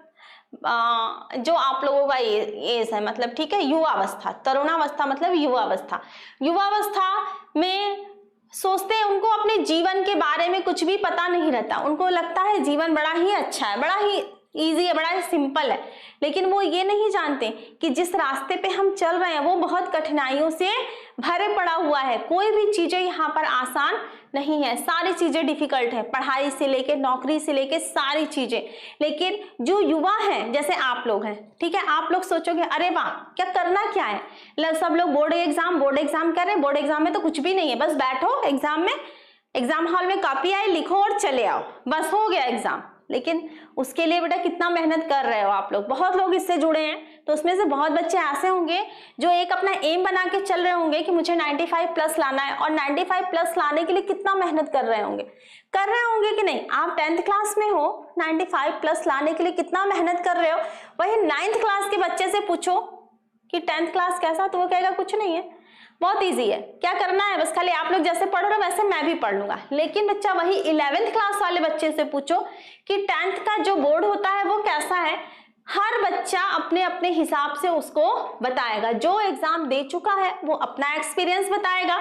जो आप लोगों का एज है, मतलब ठीक है, युवावस्था। तरुणावस्था मतलब युवावस्था। युवावस्था में सोचते हैं, उनको अपने जीवन के बारे में कुछ भी पता नहीं रहता, उनको लगता है जीवन बड़ा ही अच्छा है, बड़ा ही इजी है, बड़ा ही सिंपल है, लेकिन वो ये नहीं जानते कि जिस रास्ते पे हम चल रहे हैं वो बहुत कठिनाइयों से भरे पड़ा हुआ है। कोई भी चीजें यहाँ पर आसान नहीं है, सारी चीजें डिफिकल्ट है, पढ़ाई से लेके नौकरी से लेके सारी चीजें। लेकिन जो युवा हैं, जैसे आप लोग हैं, ठीक है, आप लोग सोचोगे अरे वाह, क्या करना क्या है, सब लोग बोर्ड एग्जाम कर रहे हैं। बोर्ड एग्जाम में तो कुछ भी नहीं है, बस बैठो एग्जाम में, एग्जाम हॉल में कॉपी आई, लिखो और चले आओ, बस हो गया एग्जाम। लेकिन उसके लिए बेटा कितना मेहनत कर रहे हो आप लोग। बहुत लोग इससे जुड़े हैं, तो उसमें से बहुत बच्चे ऐसे होंगे जो एक अपना एम बना के चल रहे होंगे कि मुझे 95 प्लस लाना है, और 95 प्लस लाने के लिए कितना मेहनत कर रहे होंगे कि नहीं। आप 10th क्लास में हो, 95 प्लस लाने के लिए कितना मेहनत कर रहे हो। वही 9th क्लास के बच्चे से पूछो कि 10th क्लास कैसा, तो वो कहेगा कुछ नहीं है, बहुत इजी है, क्या करना है, बस खाली आप लोग जैसे पढ़ रहे हो वैसे मैं भी पढ़ लूंगा। लेकिन बच्चा वही 11th क्लास वाले बच्चे से पूछो कि 10th का जो बोर्ड होता है वो कैसा है, हर बच्चा अपने अपने हिसाब से उसको बताएगा। जो एग्जाम दे चुका है वो अपना एक्सपीरियंस बताएगा,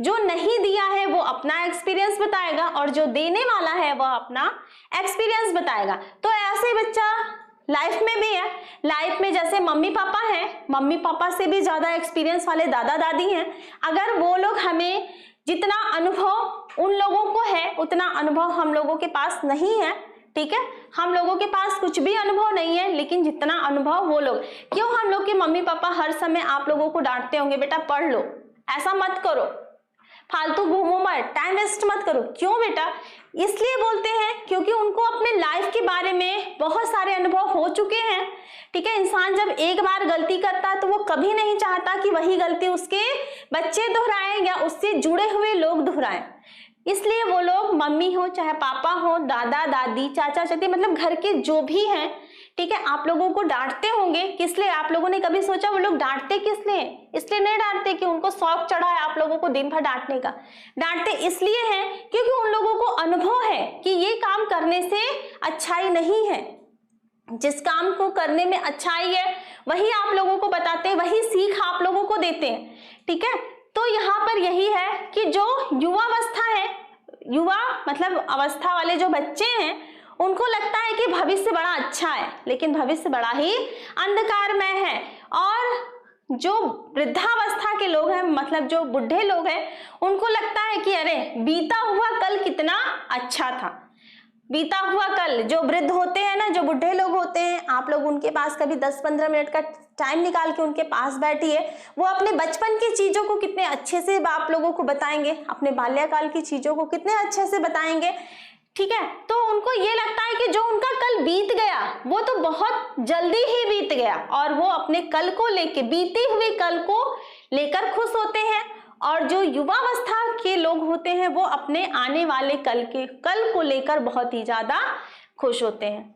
जो नहीं दिया है वो अपना एक्सपीरियंस बताएगा, और जो देने वाला है वह अपना एक्सपीरियंस बताएगा। तो ऐसे बच्चा लाइफ में भी है। लाइफ में जैसे मम्मी पापा हैं, मम्मी पापा से भी ज्यादा एक्सपीरियंस वाले दादा दादी हैं। अगर वो लोग हमें जितना अनुभव उन लोगों को है उतना अनुभव हम लोगों के पास नहीं है, ठीक है। हम लोगों के पास कुछ भी अनुभव नहीं है, लेकिन जितना अनुभव वो लोग, क्यों हम लोग के मम्मी पापा हर समय आप लोगों को डांटते होंगे, बेटा पढ़ लो, ऐसा मत करो, फालतू घूमो मत, टाइम वेस्ट मत करो। क्यों बेटा? इसलिए बोलते हैं क्योंकि उनको अपने लाइफ के बारे में बहुत सारे अनुभव हो चुके हैं, ठीक है। इंसान जब एक बार गलती करता है तो वो कभी नहीं चाहता कि वही गलती उसके बच्चे दोहराएं या उससे जुड़े हुए लोग दोहराएं। इसलिए वो लोग, मम्मी हो चाहे पापा हो, दादा दादी, चाचा चाची, मतलब घर के जो भी हैं, ठीक है, आप लोगों को डांटते होंगे। किस लिए? आप लोगों ने कभी सोचा वो लोग डांटते किस लिए? इसलिए नहीं डांटते कि उनको शौक चढ़ा है आप लोगों को दिन भर डांटने का। डांटते इसलिए हैं क्योंकि उन लोगों को अनुभव है कि ये काम करने से अच्छाई नहीं है। जिस काम को करने में अच्छाई है वही आप लोगों को बताते हैं, वही सीख आप लोगों को देते हैं, ठीक है। तो यहाँ पर यही है कि जो युवावस्था है, युवा मतलब अवस्था वाले जो बच्चे हैं, उनको लगता है कि भविष्य बड़ा अच्छा है, लेकिन भविष्य बड़ा ही अंधकारमय है। और जो वृद्धावस्था के लोग हैं, मतलब जो बुढ़े लोग हैं, उनको लगता है कि अरे बीता हुआ कल कितना अच्छा था। बीता हुआ कल, जो वृद्ध होते हैं ना, जो बुढ़े लोग होते हैं, आप लोग उनके पास कभी 10-15 मिनट का टाइम निकाल के उनके पास बैठिए, वो अपने बचपन की चीजों को कितने अच्छे से आप लोगों को बताएंगे, अपने बाल्यकाल की चीजों को कितने अच्छे से बताएंगे, ठीक है। तो उनको ये लगता है कि जो उनका कल बीत गया वो तो बहुत जल्दी ही बीत गया, और वो अपने कल को लेके, बीते हुए कल को लेकर खुश होते हैं। और जो युवावस्था के लोग होते हैं वो अपने आने वाले कल को लेकर बहुत ही ज्यादा खुश होते हैं।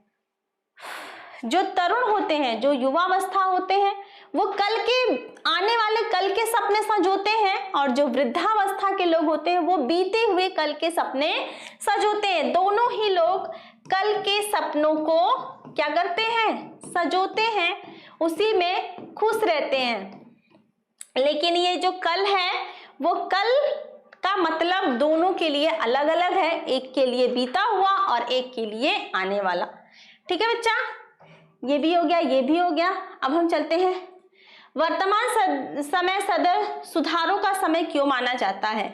जो तरुण होते हैं, जो युवावस्था होते हैं, वो कल के, आने वाले कल के सपने संजोते हैं, और जो वृद्धावस्था के लोग होते हैं वो बीते हुए कल के सपने संजोते हैं। दोनों ही लोग कल के सपनों को क्या करते हैं? संजोते हैं, उसी में खुश रहते हैं। लेकिन ये जो कल है, वो कल का मतलब दोनों के लिए अलग अलग है, एक के लिए बीता हुआ और एक के लिए आने वाला, ठीक है बच्चा। ये भी हो गया, ये भी हो गया। अब हम चलते हैं, वर्तमान समय सदैव सुधारों का समय क्यों माना जाता है?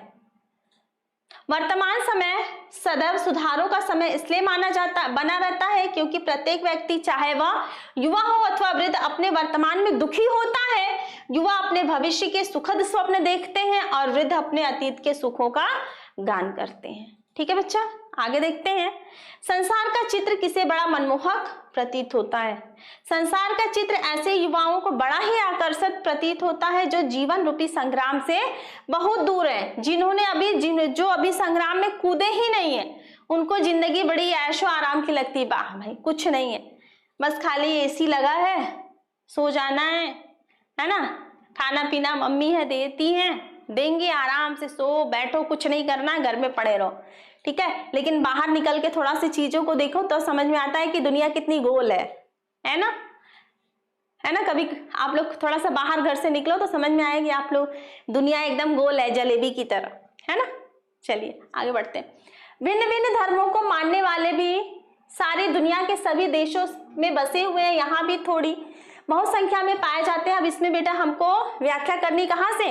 वर्तमान समय सदैव सुधारों का समय इसलिए बना रहता है क्योंकि प्रत्येक व्यक्ति, चाहे वह युवा हो अथवा वृद्ध, अपने वर्तमान में दुखी होता है। युवा अपने भविष्य के सुखद स्वप्न देखते हैं और वृद्ध अपने अतीत के सुखों का गान करते हैं, ठीक है बच्चा। आगे देखते हैं, संसार का चित्र किसे बड़ा मनमोहक प्रतीत होता है? संसार का चित्र ऐसे युवाओं को बड़ा ही आकर्षक प्रतीत होता है जो जीवन रूपी संग्राम से बहुत दूर है, जो अभी संग्राम में कूदे ही नहीं है। उनको जिंदगी बड़ी ऐशो आराम की लगती है। वाह भाई, कुछ नहीं है, बस खाली एसी लगा है, सो जाना है ना, खाना पीना मम्मी है देती हैं, देंगे, आराम से सो बैठो, कुछ नहीं करना, घर में पड़े रहो, ठीक है। लेकिन बाहर निकल के थोड़ा सी चीजों को देखो तो समझ में आता है कि दुनिया कितनी गोल है ना, है ना। कभी आप लोग थोड़ा सा बाहर घर से निकलो तो समझ में आएगी आप लोग, दुनिया एकदम गोल है, जलेबी की तरह, है ना। चलिए आगे बढ़ते हैं। भिन्न भिन्न धर्मों को मानने वाले भी सारी दुनिया के सभी देशों में बसे हुए हैं, यहाँ भी थोड़ी बहुत संख्या में पाए जाते हैं। अब इसमें बेटा हमको व्याख्या करनी कहाँ से?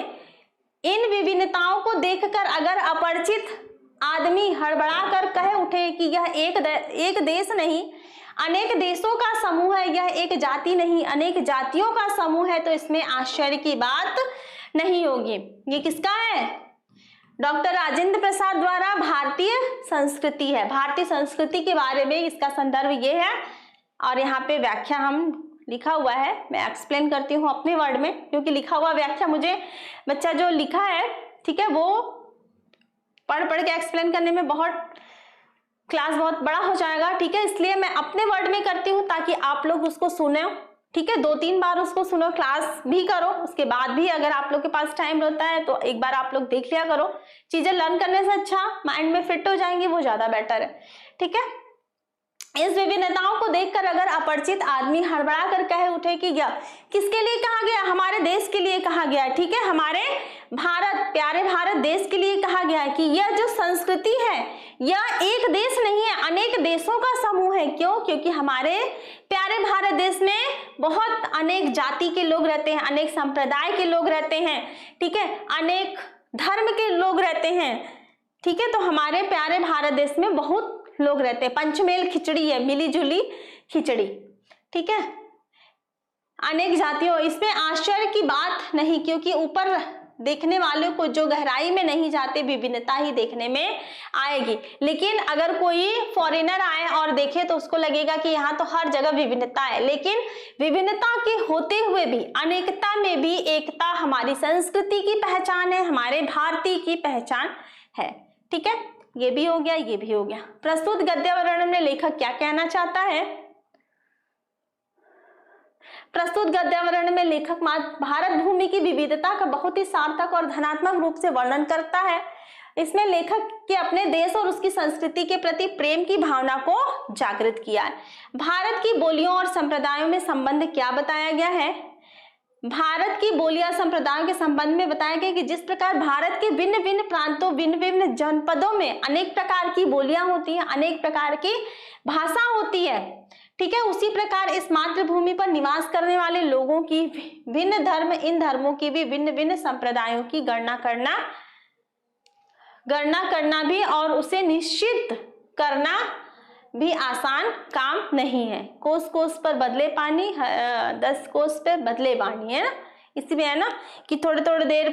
इन विभिन्नताओं को देखकर अगर अपरिचित आदमी हड़बड़ा कर कह उठे कि यह एक देश नहीं अनेक देशों का समूह है, यह एक जाति नहीं अनेक जातियों का समूह है, तो इसमें आश्चर्य की बात नहीं होगी। ये किसका है? डॉक्टर राजेंद्र प्रसाद द्वारा भारतीय संस्कृति है। भारतीय संस्कृति के बारे में इसका संदर्भ ये है, और यहाँ पे व्याख्या हम लिखा हुआ है, मैं एक्सप्लेन करती हूँ अपने वर्ड में, क्योंकि लिखा हुआ व्याख्या मुझे बच्चा जो लिखा है, ठीक है, वो पढ़ के एक्सप्लेन करने में क्लास बहुत बड़ा हो जाएगा, ठीक है। इसलिए मैं अपने वर्ड में करती हूँ ताकि आप लोग उसको सुने, ठीक है। 2-3 बार उसको सुनो, क्लास भी करो, उसके बाद भी अगर आप लोग के पास टाइम रहता है तो एक बार आप लोग देख लिया करो। चीजें लर्न करने से अच्छा माइंड में फिट हो जाएंगी, वो ज्यादा बेटर है, ठीक है। इस विभिन्नताओं को देखकर अगर अपरिचित आदमी हड़बड़ा कर कह उठे कि क्या, किसके लिए कहा गया, हमारे देश के लिए कहा गया, ठीक है, हमारे भारत, प्यारे भारत देश के लिए कहा गया है कि यह जो संस्कृति है यह एक देश नहीं है, अनेक देशों का समूह है। क्यों? क्योंकि हमारे प्यारे भारत देश में बहुत अनेक जाति के लोग रहते हैं, अनेक संप्रदाय के लोग रहते हैं, ठीक है, अनेक धर्म के लोग रहते हैं, ठीक है। तो हमारे प्यारे भारत देश में बहुत लोग रहते हैं, पंचमेल खिचड़ी है, मिली जुली खिचड़ी, ठीक है, अनेक जातियों, इसमें आश्चर्य की बात नहीं, क्योंकि ऊपर देखने वालों को जो गहराई में नहीं जाते विभिन्नता ही देखने में आएगी। लेकिन अगर कोई फॉरेनर आए और देखे तो उसको लगेगा कि यहाँ तो हर जगह विभिन्नता है, लेकिन विभिन्नता के होते हुए भी अनेकता में भी एकता हमारी संस्कृति की पहचान है, हमारे भारतीय की पहचान है, ठीक है। ये भी हो गया, ये भी हो गया। प्रस्तुत गद्य वर्णन में लेखक क्या कहना चाहता है? प्रस्तुत गद्य वर्णन में लेखक भारत भूमि की विविधता का बहुत ही सार्थक और धनात्मक रूप से वर्णन करता है। इसमें लेखक के अपने देश और उसकी संस्कृति के प्रति प्रेम की भावना को जागृत किया है। भारत की बोलियों और संप्रदायों में संबंध क्या बताया गया है? भारत की बोलियां संप्रदायों के संबंध में बताया गया कि जिस प्रकार भारत के भिन्न भिन्न प्रांतों, भिन्न भिन्न जनपदों में अनेक प्रकार की बोलियां होती हैं, अनेक प्रकार की भाषा होती है, ठीक है, उसी प्रकार इस मातृभूमि पर निवास करने वाले लोगों की भिन्न धर्म, इन धर्मों की भी भिन्न भिन्न संप्रदायों की गणना करना भी और उसे निश्चित करना भी आसान काम नहीं है। कोस कोस पर बदले पानी, 10 कोस पे बदले पानी, है ना, इसमें है ना कि थोड़े थोड़े देर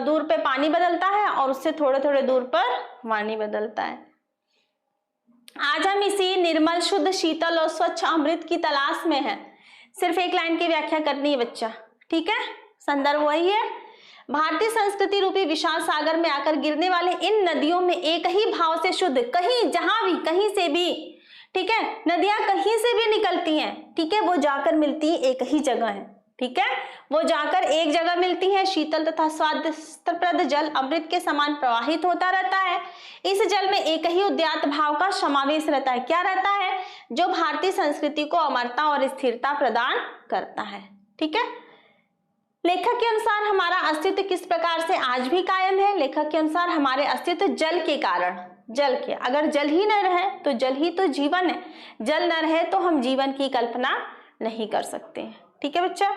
दूर पे पानी बदलता है और उससे थोड़े थोड़े दूर पर पानी बदलता है। आज हम इसी निर्मल, शुद्ध, शीतल और स्वच्छ अमृत की तलाश में हैं। सिर्फ एक लाइन की व्याख्या करनी है बच्चा, ठीक है, संदर्भ वही है। भारतीय संस्कृति रूपी विशाल सागर में आकर गिरने वाले इन नदियों में एक ही भाव से शुद्ध, कहीं जहां भी, कहीं से भी, ठीक है, नदियां कहीं से भी निकलती हैं, ठीक है, वो जाकर मिलती है एक ही जगह है, ठीक है, वो जाकर एक जगह मिलती है। शीतल तथा स्वादप्रद जल अमृत के समान प्रवाहित होता रहता है। इस जल में एक ही उद्यात भाव का समावेश रहता है। क्या रहता है? जो भारतीय संस्कृति को अमरता और स्थिरता प्रदान करता है, ठीक है। लेखक के अनुसार हमारा अस्तित्व किस प्रकार से आज भी कायम है? लेखक के अनुसार हमारे अस्तित्व जल के कारण, जल के, अगर जल ही न रहे तो जल ही तो जीवन है, जल न रहे तो हम जीवन की कल्पना नहीं कर सकते, ठीक है बच्चा।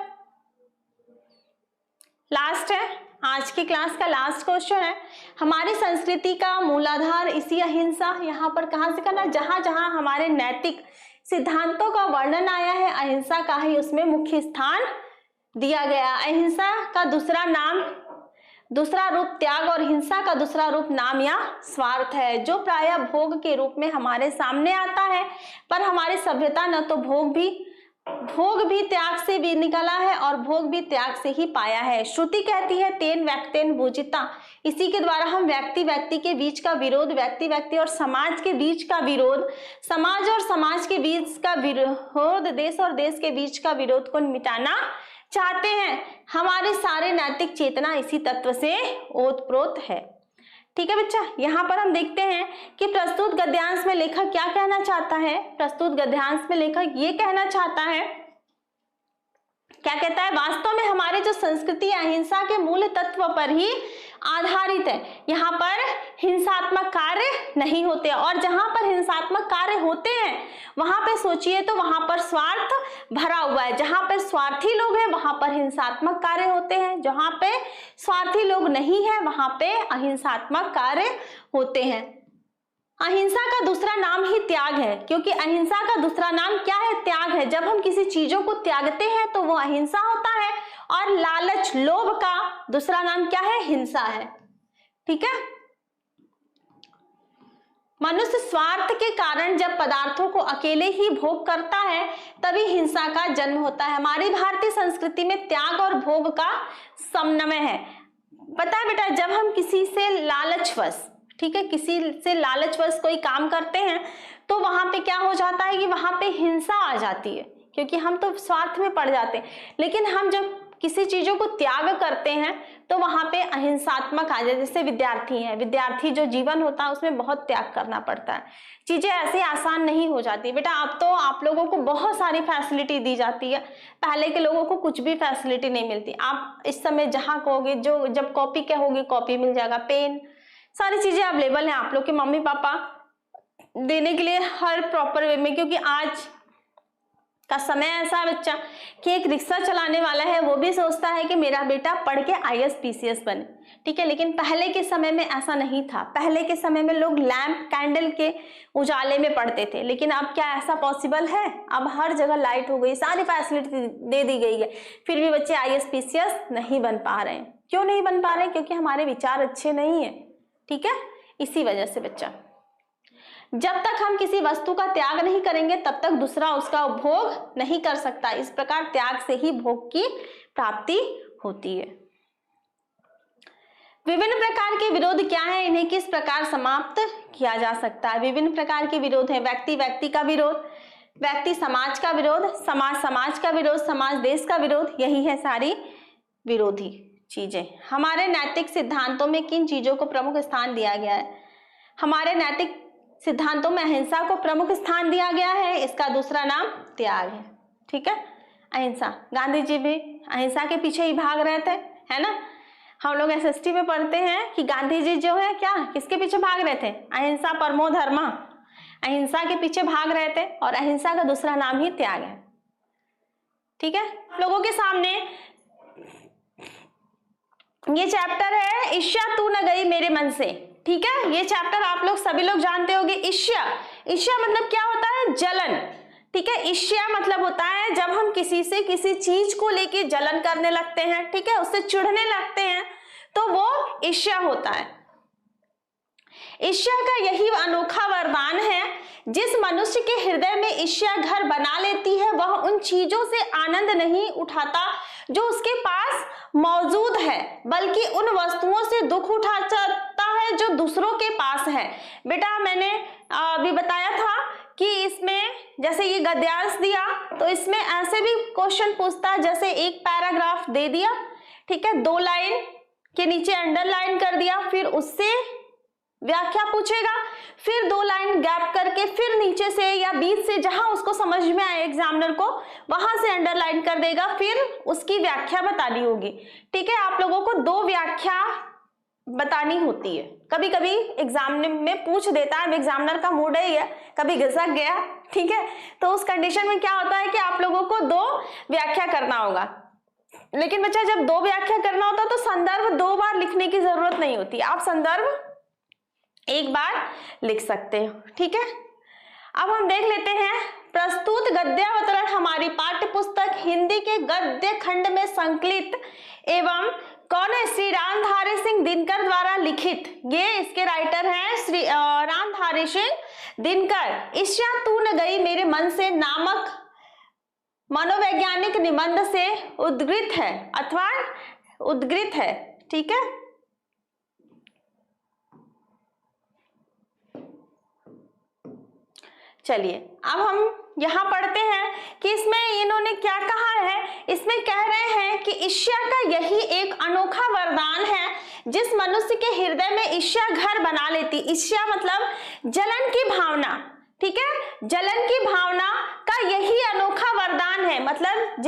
लास्ट है, आज की क्लास का लास्ट क्वेश्चन है, हमारी संस्कृति का मूलाधार इसी अहिंसा, यहाँ पर कहाँ से करना, जहां जहां हमारे नैतिक सिद्धांतों का वर्णन आया है अहिंसा का ही उसमें मुख्य स्थान दिया गया। अहिंसा का दूसरा नाम, दूसरा रूप त्याग और हिंसा का दूसरा रूप नाम या स्वार्थ है, जो प्रायः भोग के रूप में हमारे सामने आता है। पर हमारी सभ्यता न तो भोग भी त्याग से भी निकला है और भोग भी त्याग से ही पाया है। श्रुति कहती है तेन व्यक्तेन भोजिता, इसी के द्वारा हम व्यक्ति व्यक्ति के बीच का विरोध, व्यक्ति व्यक्ति और समाज के बीच का विरोध, समाज और समाज के बीच का विरोध, देश और देश के बीच का विरोध को मिटाना चाहते हैं। हमारे सारे नैतिक चेतना इसी तत्व से ओतप्रोत है, ठीक है बच्चा। यहाँ पर हम देखते हैं कि प्रस्तुत गद्यांश में लेखक क्या कहना चाहता है। प्रस्तुत गद्यांश में लेखक ये कहना चाहता है, क्या कहता है, वास्तव में हमारी जो संस्कृति अहिंसा के मूल तत्व पर ही आधारित है। यहाँ पर हिंसात्मक कार्य नहीं होते, और जहां पर हिंसात्मक कार्य होते हैं वहां पे सोचिए तो वहां पर स्वार्थ भरा हुआ है। जहां पर स्वार्थी लोग हैं वहां पर हिंसात्मक कार्य होते हैं, जहां पे स्वार्थी लोग नहीं है वहां पे अहिंसात्मक कार्य होते हैं। अहिंसा का दूसरा नाम ही त्याग है, क्योंकि अहिंसा का दूसरा नाम क्या है? त्याग है। जब हम किसी चीजों को त्यागते हैं तो वो अहिंसा होता है, और लालच, लोभ का दूसरा नाम क्या है? हिंसा है, ठीक है। मनुष्य स्वार्थ के कारण जब पदार्थों को अकेले ही भोग करता है तभी हिंसा का जन्म होता है। हमारी भारतीय संस्कृति में त्याग और भोग का समन्वय है। पता है बेटा, जब हम किसी से लालचवश, ठीक है, किसी से लालचवश कोई काम करते हैं तो वहां पे क्या हो जाता है कि वहां पे हिंसा आ जाती है, क्योंकि हम तो स्वार्थ में पड़ जाते हैं। लेकिन हम जब किसी चीजों को त्याग करते हैं तो वहां पे अहिंसात्मक आ जाए। जैसे विद्यार्थी हैं, विद्यार्थी जो जीवन होता है उसमें बहुत त्याग करना पड़ता है, चीजें ऐसे आसान नहीं हो जाती। बेटा अब तो आप लोगों को बहुत सारी फैसिलिटी दी जाती है, पहले के लोगों को कुछ भी फैसिलिटी नहीं मिलती। आप इस समय जहां कहोगे, जो जब कॉपी कहोगे कॉपी मिल जाएगा, पेन, सारी चीजें अवेलेबल हैं आप लोग के मम्मी पापा देने के लिए हर प्रॉपर वे में। क्योंकि आज का समय ऐसा है बच्चा कि एक रिक्शा चलाने वाला है वो भी सोचता है कि मेरा बेटा पढ़ के IAS PCS बने, ठीक है। लेकिन पहले के समय में ऐसा नहीं था। पहले के समय में लोग लैंप कैंडल के उजाले में पढ़ते थे, लेकिन अब क्या ऐसा पॉसिबल है? अब हर जगह लाइट हो गई, सारी फैसिलिटी दे दी गई है, फिर भी बच्चे IAS PCS नहीं बन पा रहे हैं। क्यों नहीं बन पा रहे? क्योंकि हमारे विचार अच्छे नहीं है, ठीक है। इसी वजह से बच्चा, जब तक हम किसी वस्तु का त्याग नहीं करेंगे तब तक दूसरा उसका उपभोग नहीं कर सकता। इस प्रकार त्याग से ही भोग की प्राप्ति होती है। विभिन्न प्रकार के विरोध क्या है, इन्हें किस प्रकार समाप्त किया जा सकता है? विभिन्न प्रकार के विरोध है। व्यक्ति व्यक्ति का विरोध, व्यक्ति समाज का विरोध, समाज समाज का विरोध, समाज देश का विरोध, यही है सारी विरोधी चीजें। हमारे नैतिक सिद्धांतों में किन चीजों को प्रमुख स्थान दिया गया है? हमारे नैतिक सिद्धांतों में अहिंसा को प्रमुख स्थान दिया गया है, इसका दूसरा नाम त्याग है, ठीक है। अहिंसा, गांधी जी भी अहिंसा के पीछे ही भाग रहे थे, है ना। हम लोग SST में पढ़ते हैं कि गांधी जी जो है क्या किसके पीछे भाग रहे थे? अहिंसा परमो धर्मा, अहिंसा के पीछे भाग रहे थे, और अहिंसा का दूसरा नाम ही त्याग है, ठीक है। लोगों के सामने ये चैप्टर है ईर्ष्या तू न गई मेरे मन से, ठीक है। ये चैप्टर आप लोग सभी लोग जानते होंगे। ईर्ष्या, ईर्ष्या मतलब क्या होता है? जलन, ठीक है। ईर्ष्या मतलब होता है जब हम किसी से किसी चीज को लेके जलन करने लगते हैं, ठीक है, उससे चिढ़ने लगते हैं, तो वो ईर्ष्या होता है। ईर्ष्या का यही अनोखा वरदान है, जिस मनुष्य के हृदय में ईर्ष्या घर बना लेती है वह उन चीजों से आनंद नहीं उठाता जो उसके पास मौजूद है, बल्कि उन वस्तुओं से दुख उठाता है जो दूसरों के पास है। बेटा मैंने अभी बताया था कि इसमें जैसे ये गद्यांश दिया तो इसमें ऐसे भी क्वेश्चन पूछता है, जैसे एक पैराग्राफ दे दिया, ठीक है, 2 लाइन के नीचे अंडरलाइन कर दिया, फिर उससे व्याख्या पूछेगा, फिर 2 लाइन गैप करके फिर नीचे से या बीच से जहां उसको समझ में आए एग्जामिनर को वहां से अंडरलाइन कर देगा, फिर उसकी व्याख्या बतानी होगी, ठीक है। आप लोगों को 2 व्याख्या बतानी होती है। कभी कभी एग्जाम में पूछ देता है, एग्जामिनर का मूड है, कभी घिसक गया, ठीक है, तो उस कंडीशन में क्या होता है कि आप लोगों को 2 व्याख्या करना होगा। लेकिन बच्चा जब 2 व्याख्या करना होता है तो संदर्भ 2 बार लिखने की जरूरत नहीं होती, आप संदर्भ 1 बार लिख सकते हो, ठीक है। अब हम देख लेते हैं प्रस्तुत गद्यावतरण हमारी पाठ्य पुस्तक हिंदी के गद्य खंड में संकलित एवं कौन है? श्री रामधारी सिंह दिनकर द्वारा लिखित। ये इसके राइटर हैं श्री रामधारी सिंह दिनकर। ईर्ष्या तू न गई मेरे मन से नामक मनोवैज्ञानिक निबंध से उद्गृत है अथवा उद्गृत है, ठीक है। चलिए अब हम यहाँ पढ़ते हैं कि इसमें इन्होंने क्या कहा है। इसमें कह रहे हैं कि ईर्ष्या का यही एक अनोखा वरदान है, जिस मनुष्य के हृदय में ईर्ष्या घर बना लेती। ईर्ष्या मतलब जलन की भावना, ठीक है, जलन की भावना का यही अनोखा वरदान है। मतलब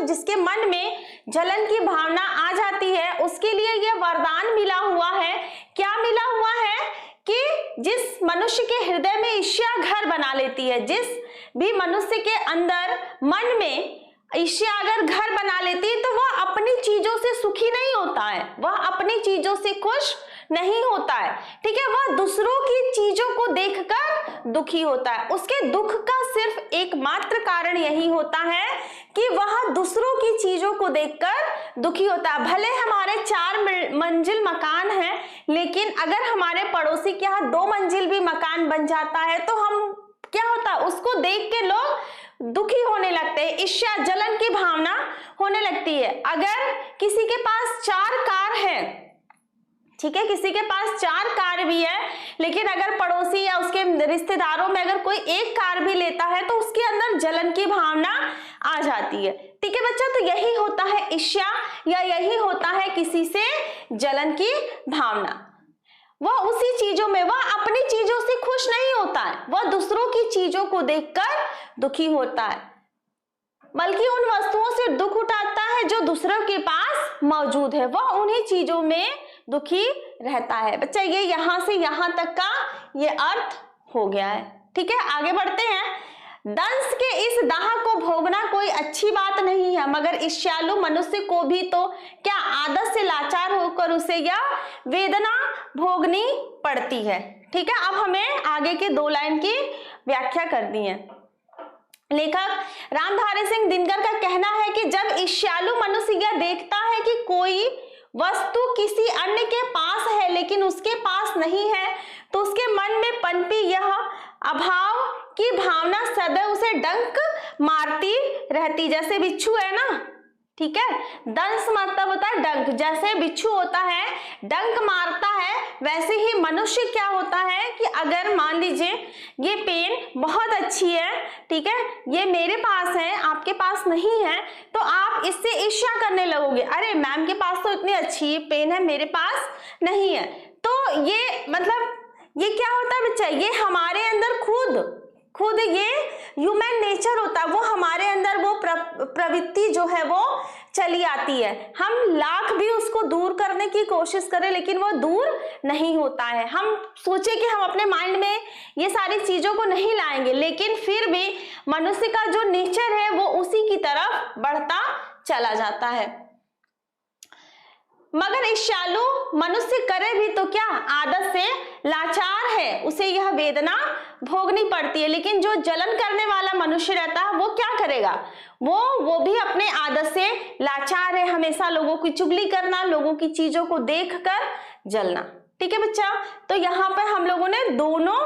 जिसके मन में जलन की भावना आ जाती है उसके लिए यह वरदान मिला हुआ है। क्या मिला हुआ है? कि जिस मनुष्य के हृदय में ईर्ष्या घर बना लेती है, जिस भी मनुष्य के अंदर मन में ईर्ष्या अगर घर बना लेती है तो वह अपनी चीजों से सुखी नहीं होता है, वह अपनी चीजों से खुश नहीं होता है, ठीक है, वह दूसरों की चीजों को देखकर दुखी होता है। उसके दुख का सिर्फ एकमात्र कारण यही होता है कि वह दूसरों की चीजों को देखकर दुखी होता है। भले हमारे 4 मंजिल मकान है, लेकिन अगर हमारे पड़ोसी के यहाँ 2 मंजिल भी मकान बन जाता है तो हम क्या होता है, उसको देख के लोग दुखी होने लगते हैं, ईर्ष्या जलन की भावना होने लगती है। अगर किसी के पास 4 कार है, ठीक है, किसी के पास 4 कार भी है, लेकिन अगर पड़ोसी या उसके रिश्तेदारों में अगर कोई एक कार भी लेता है तो उसके अंदर जलन की भावना आ जाती है। ठीक है बच्चा, तो यही होता है ईर्ष्या या यही होता है किसी से जलन की भावना। वह उसी चीजों में, वह अपनी चीजों से खुश नहीं होता है, वह दूसरों की चीजों को देखकर दुखी होता है, बल्कि उन वस्तुओं से दुख उठाता है जो दूसरों के पास मौजूद है, वह उन्हीं चीजों में दुखी रहता है। बच्चा ये यहां से यहां तक का ये अर्थ हो गया है। ठीक है, आगे बढ़ते हैं। दंश के इस दाह को भोगना कोई अच्छी बात नहीं है, मगर ईर्ष्यालु मनुष्य को भी तो क्या आदत से लाचार होकर उसे यह वेदना भोगनी पड़ती है। ठीक है, अब हमें आगे के 2 लाइन की व्याख्या करनी है। लेखक रामधारी सिंह दिनकर का कहना है कि जब ईर्ष्यालु मनुष्य यह देखता है कि कोई वस्तु किसी अन्य के पास है लेकिन उसके पास नहीं है, तो उसके मन में पनपी यह अभाव की भावना सदैव उसे डंक मारती रहती। जैसे बिच्छू है ना, ठीक है, दंश मतलब होता है डंक, जैसे बिच्छू होता है डंक मारता है, वैसे ही मनुष्य क्या होता है कि अगर मान लीजिए ये पेन बहुत अच्छी है, ठीक है, ये मेरे पास है, आपके पास नहीं है, तो आप इससे ईर्ष्या करने लगोगे, अरे मैम के पास तो इतनी अच्छी पेन है, मेरे पास नहीं है। तो ये मतलब ये क्या होता है बच्चा, ये हमारे अंदर खुद ये ह्यूमन नेचर होता है, वो हमारे अंदर वो प्रवृत्ति जो है वो चली आती है। हम लाख भी उसको दूर करने की कोशिश करें लेकिन वो दूर नहीं होता है। हम सोचे कि हम अपने माइंड में ये सारी चीजों को नहीं लाएंगे, लेकिन फिर भी मनुष्य का जो नेचर है वो उसी की तरफ बढ़ता चला जाता है। मगर ईर्ष्यालु मनुष्य करे भी तो क्या, आदत से लाचार है, उसे यह वेदना भोगनी पड़ती है। लेकिन जो जलन करने वाला मनुष्य रहता है वो क्या करेगा, वो भी अपने आदत से लाचार है, हमेशा लोगों की चुगली करना, लोगों की चीजों को देखकर जलना। ठीक है बच्चा, तो यहाँ पर हम लोगों ने दोनों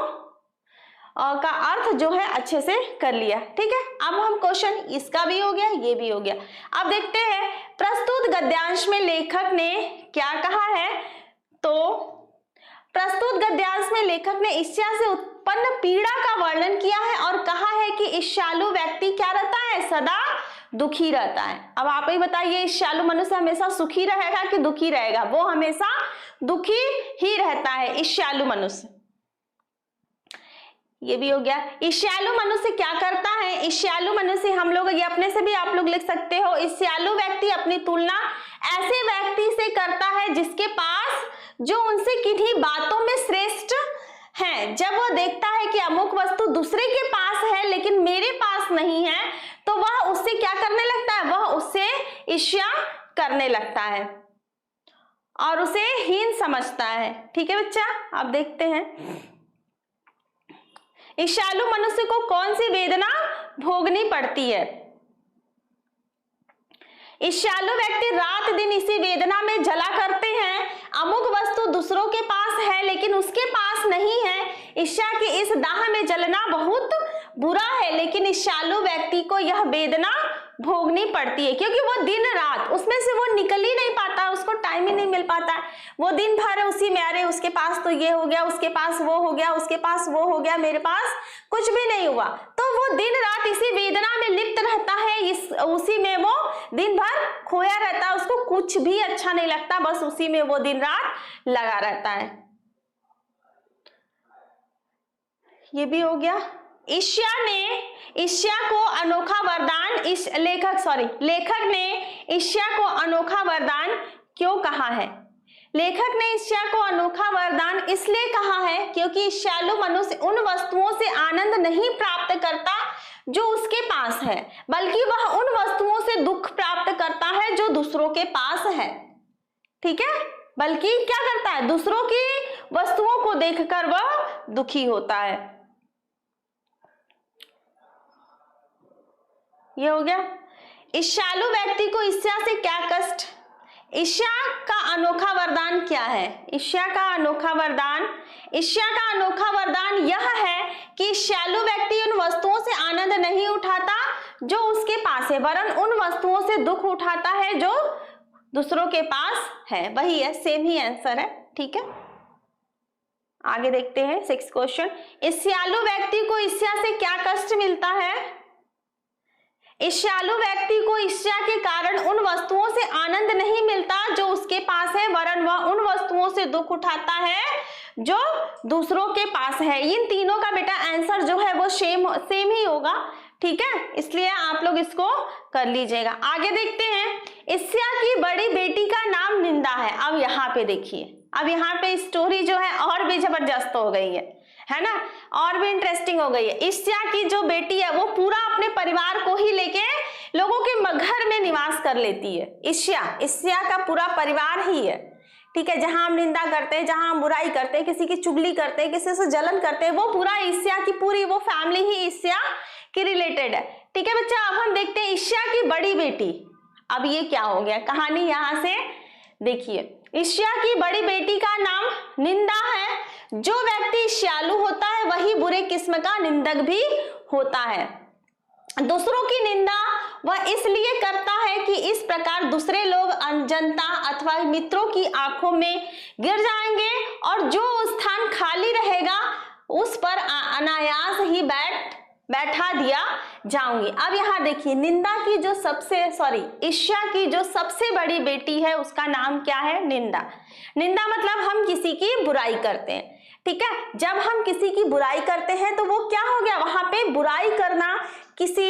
का अर्थ जो है अच्छे से कर लिया। ठीक है, अब हम क्वेश्चन, इसका भी हो गया, ये भी हो गया। अब देखते हैं प्रस्तुत गद्यांश में लेखक ने क्या कहा है। तो प्रस्तुत गद्यांश में लेखक ने ईर्ष्या से उत्पन्न पीड़ा का वर्णन किया है और कहा है कि ईर्ष्यालु व्यक्ति क्या रहता है, सदा दुखी रहता है। अब आप ही बताइए, ईर्ष्यालु मनुष्य हमेशा सुखी रहेगा कि दुखी रहेगा? वो हमेशा दुखी ही रहता है ईर्ष्यालु मनुष्य। ये भी हो गया। ईर्ष्यालु मनुष्य क्या करता है, ईर्ष्यालु मनुष्य हम लोग, ये अपने से भी आप लोग लिख सकते हो, ईर्ष्यालु व्यक्ति अपनी तुलना ऐसे व्यक्ति से करता है जिसके पास जो उनसे किन्हीं बातों में श्रेष्ठ है। जब वो देखता है कि अमुक वस्तु दूसरे के पास है लेकिन मेरे पास नहीं है, तो वह उससे क्या करने लगता है, वह उससे ईर्ष्या करने लगता है और उसे हीन समझता है। ठीक है बच्चा, अब देखते हैं ईर्ष्यालु मनुष्य को कौन सी वेदना भोगनी पड़ती है। ईर्ष्यालु व्यक्ति रात दिन इसी वेदना में जला करते हैं। अमुक वस्तु दूसरों के पास है लेकिन उसके पास नहीं है। ईर्ष्या के इस दाह में जलना बहुत बुरा है, लेकिन ईर्ष्यालु व्यक्ति को यह वेदना भोगनी पड़ती है क्योंकि वो दिन रात उसमें से वो निकल ही नहीं पाता, उसको टाइम ही नहीं मिल पाता है। वो दिन भर उसी में, अरे उसके पास तो ये हो गया, उसके पास वो हो गया, उसके पास वो हो गया, मेरे पास कुछ भी नहीं हुआ। तो वो दिन रात इसी वेदना में लिप्त रहता है, उसी में वो दिन भर खोया रहता है, उसको कुछ भी अच्छा नहीं लगता, बस उसी में वो दिन रात लगा रहता है। ये भी हो गया। ईर्ष्या को अनोखा वरदान, लेखक ने ईर्ष्या को अनोखा वरदान क्यों कहा है? लेखक ने ईर्ष्या को अनोखा वरदान इसलिए कहा है क्योंकि ईर्ष्यालु मनुष्य उन वस्तुओं से आनंद नहीं प्राप्त करता जो उसके पास है, बल्कि वह उन वस्तुओं से दुख प्राप्त करता है जो दूसरों के पास है। ठीक है, बल्कि क्या करता है, दूसरों की वस्तुओं को देखकर वह दुखी होता है। ये हो गया। ईर्ष्यालु व्यक्ति को ईर्ष्या से क्या कष्ट? ईर्ष्या का अनोखा वरदान क्या है? ईर्ष्या का अनोखा वरदान यह है कि ईर्ष्यालु व्यक्ति उन वस्तुओं से आनंद नहीं उठाता जो उसके पास है, वरन उन वस्तुओं से दुख उठाता है जो दूसरों के पास है। वही है, सेम ही आंसर है। ठीक है, आगे देखते हैं 6 क्वेश्चन। ईर्ष्यालु व्यक्ति को ईर्ष्या से क्या कष्ट मिलता है? ईर्ष्यालु व्यक्ति को ईर्ष्या के कारण उन वस्तुओं से आनंद नहीं मिलता जो उसके पास है, वरन वह उन वस्तुओं से दुख उठाता है जो दूसरों के पास है। इन तीनों का बेटा आंसर जो है वो सेम ही होगा, ठीक है, इसलिए आप लोग इसको कर लीजिएगा। आगे देखते हैं, ईर्ष्या की बड़ी बेटी का नाम निंदा है। अब यहाँ पे देखिए, अब यहाँ पे स्टोरी जो है और भी जबरदस्त हो गई है ना, और भी इंटरेस्टिंग हो गई है। ईर्ष्या की जो बेटी है वो पूरा अपने परिवार को ही लेके लोगों के घर में निवास कर लेती है। ईर्ष्या का पूरा परिवार ही है, ठीक है, जहां हम निंदा करते हैं, जहां हम बुराई करते हैं, किसी की चुगली करते हैं, किसी से जलन करते हैं, वो पूरा ईर्ष्या की पूरी वो फैमिली ही ईर्ष्या की रिलेटेड है। ठीक है बच्चा, अब हम देखते हैं ईर्ष्या की बड़ी बेटी। अब ये क्या हो गया, कहानी यहां से देखिए। ईर्ष्या की बड़ी बेटी का नाम निंदा है। जो व्यक्ति ईर्ष्यालु होता है वही बुरे किस्म का निंदक भी होता है। दूसरों की निंदा वह इसलिए करता है कि इस प्रकार दूसरे लोग जनता अथवा मित्रों की आंखों में गिर जाएंगे और जो स्थान खाली रहेगा उस पर अनायास ही बैठा दिया जाऊंगी। अब यहाँ देखिए, निंदा की जो ईर्ष्या की जो सबसे बड़ी बेटी है उसका नाम क्या है? निंदा। निंदा मतलब हम किसी की बुराई करते हैं, ठीक है। जब हम किसी की बुराई करते हैं तो वो क्या हो गया, वहां पे बुराई करना किसी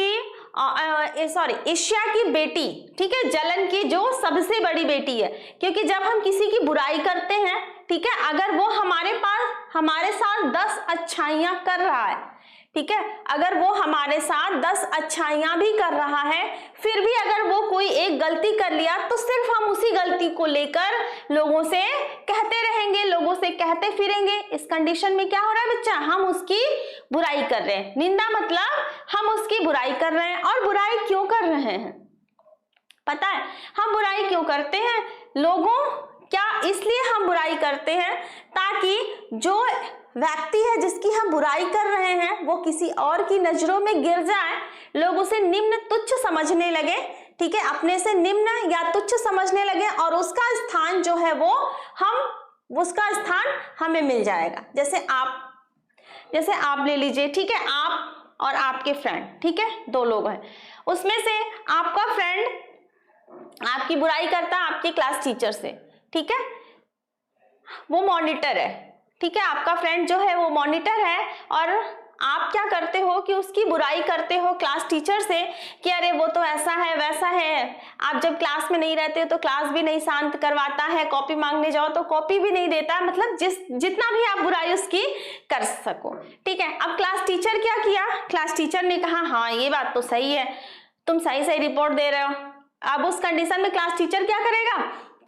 ईर्ष्या की बेटी, ठीक है, जलन की जो सबसे बड़ी बेटी है। क्योंकि जब हम किसी की बुराई करते हैं, ठीक है, अगर वो हमारे साथ 10 अच्छाइयां कर रहा है, ठीक है, अगर वो हमारे साथ 10 अच्छाइयां भी कर रहा है, फिर भी अगर वो कोई एक गलती कर लिया तो सिर्फ हम उसी गलती को लेकर लोगों से कहते रहेंगे, लोगों से कहते फिरेंगे। इस कंडीशन में क्या हो रहा है बच्चा, हम उसकी बुराई कर रहे हैं। निंदा मतलब हम उसकी बुराई कर रहे हैं। और बुराई क्यों कर रहे हैं पता है, हम बुराई क्यों करते हैं इसलिए हम बुराई करते हैं ताकि जो व्यक्ति है जिसकी हम बुराई कर रहे हैं वो किसी और की नजरों में गिर जाए, लोग उसे निम्न तुच्छ समझने लगे, ठीक है, अपने से निम्न या तुच्छ समझने लगे और उसका स्थान जो है उसका स्थान हमें मिल जाएगा। जैसे आप ले लीजिए, ठीक है, आप और आपके फ्रेंड, ठीक है, 2 लोग हैं, उसमें से आपका फ्रेंड आपकी बुराई करता है आपके क्लास टीचर से, ठीक है, वो मॉनिटर है, ठीक है, आपका फ्रेंड जो है वो मॉनिटर है और आप क्या करते हो कि उसकी बुराई करते हो क्लास टीचर से कि अरे वो तो ऐसा है वैसा है, आप जब क्लास में नहीं रहते तो क्लास भी नहीं शांत करवाता है, कॉपी मांगने जाओ तो कॉपी भी नहीं देता, मतलब जितना भी आप बुराई उसकी कर सको, ठीक है। अब क्लास टीचर क्या किया, क्लास टीचर ने कहा हाँ ये बात तो सही है, तुम सही रिपोर्ट दे रहे हो। अब उस कंडीशन में क्लास टीचर क्या करेगा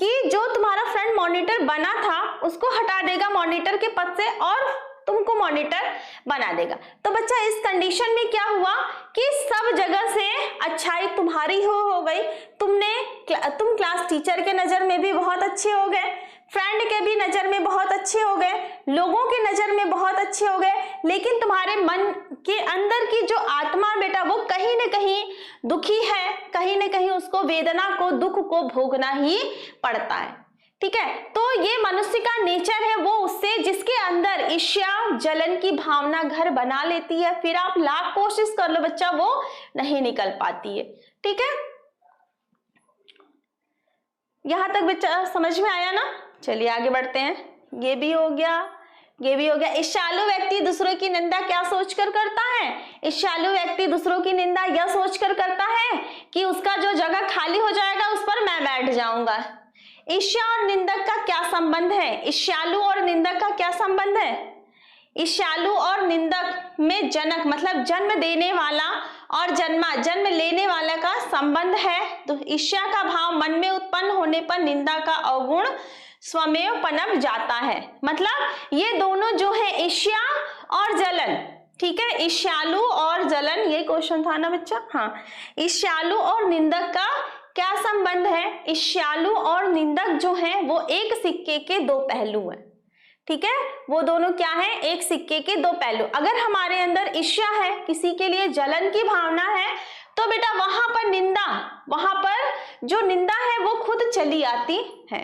कि जो तुम्हारा फ्रेंड मॉनिटर बना था उसको हटा देगा मॉनिटर के पद से और तुमको मॉनिटर बना देगा। तो बच्चा इस कंडीशन में क्या हुआ कि सब जगह से अच्छाई तुम्हारी हो गई, तुम क्लास टीचर के नजर में भी बहुत अच्छे हो गए, फ्रेंड के भी नजर में बहुत अच्छे हो गए, लोगों के नजर में बहुत अच्छे हो गए, लेकिन तुम्हारे मन के अंदर की जो आत्मा बेटा वो कहीं न कहीं दुखी है, कहीं न कहीं उसको वेदना को, दुख को भोगना ही पड़ता है, ठीक है। तो ये मनुष्य का नेचर है, वो उससे जिसके अंदर ईर्ष्या जलन की भावना घर बना लेती है, फिर आप लाख कोशिश कर लो बच्चा वो नहीं निकल पाती है, ठीक है। यहां तक बच्चा समझ में आया ना? चलिए आगे बढ़ते हैं। ये भी हो गया। ईर्ष्यालु व्यक्ति दूसरों की निंदा क्या सोचकर करता है? ईर्ष्यालु व्यक्ति दूसरों की निंदा यह सोचकर करता है कि उसका जो जगह खाली हो जाएगा उस पर मैं बैठ जाऊंगा। ईर्ष्या और निंदक का क्या संबंध है? ईर्ष्यालु और निंदक का क्या संबंध है? ईर्ष्यालु और निंदक में जनक मतलब जन्म देने वाला और जन्म लेने वाला का संबंध है। तो ईर्ष्या का भाव मन में उत्पन्न होने पर निंदा का अवगुण स्वमेव पनप जाता है। मतलब ये दोनों जो है ईर्ष्या और जलन, ठीक है, ईर्ष्यालु और जलन, ये क्वेश्चन था ना बच्चा? हाँ, ईर्ष्यालु और निंदक का क्या संबंध है? ईर्ष्यालु और निंदक जो है वो एक सिक्के के 2 पहलू हैं, ठीक है, वो दोनों क्या है? एक सिक्के के 2 पहलू। अगर हमारे अंदर ईर्ष्या है, किसी के लिए जलन की भावना है, तो बेटा वहां पर जो निंदा है वो खुद चली आती है,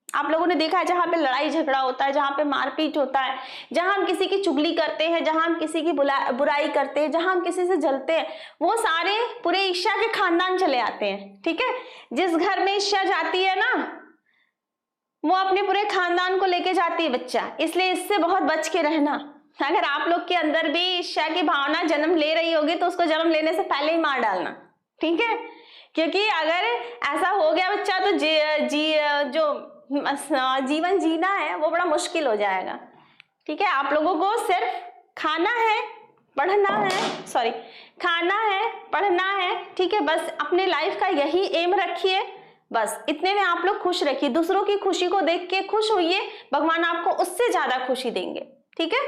आप लोगों ने देखा है जहाँ पे लड़ाई झगड़ा होता है, जहाँ पे मारपीट होता है, जहाँ हम किसी की चुगली करते हैं, जहाँ हम किसी की बुराई करते हैं, जहाँ हम किसी से जलते हैं, वो सारे पूरे ईर्ष्या के खानदान चले आते हैं। ठीक है, जिस घर में ईर्ष्या जाती है ना, वो अपने पूरे खानदान को लेके जाती है बच्चा, इसलिए इससे बहुत बच के रहना। अगर आप लोग के अंदर भी ईर्ष्या की भावना जन्म ले रही होगी तो उसको जन्म लेने से पहले ही मार डालना। ठीक है, क्योंकि अगर ऐसा हो गया बच्चा तो जो जीवन जीना है वो बड़ा मुश्किल हो जाएगा। ठीक है, आप लोगों को सिर्फ खाना है, पढ़ना है, ठीक है, बस अपने लाइफ का यही एम रखिए, बस इतने में आप लोग खुश रखिए, दूसरों की खुशी को देख के खुश होइए, भगवान आपको उससे ज्यादा खुशी देंगे। ठीक है,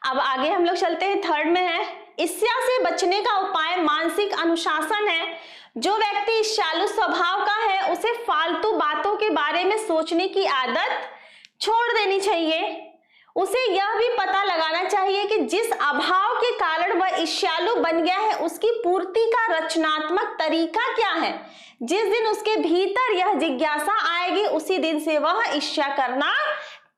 अब आगे हम लोग चलते हैं, थर्ड में है ईर्ष्या से बचने का उपाय मानसिक अनुशासन है। जो व्यक्ति ईर्ष्यालु स्वभाव का है उसे फालतू बातों के बारे में सोचने की आदत छोड़ देनी चाहिए। उसे यह भी पता लगाना चाहिए कि जिस अभाव के कारण वह ईर्ष्यालु बन गया है उसकी पूर्ति का रचनात्मक तरीका क्या है। जिस दिन उसके भीतर यह जिज्ञासा आएगी उसी दिन से वह ईर्ष्या करना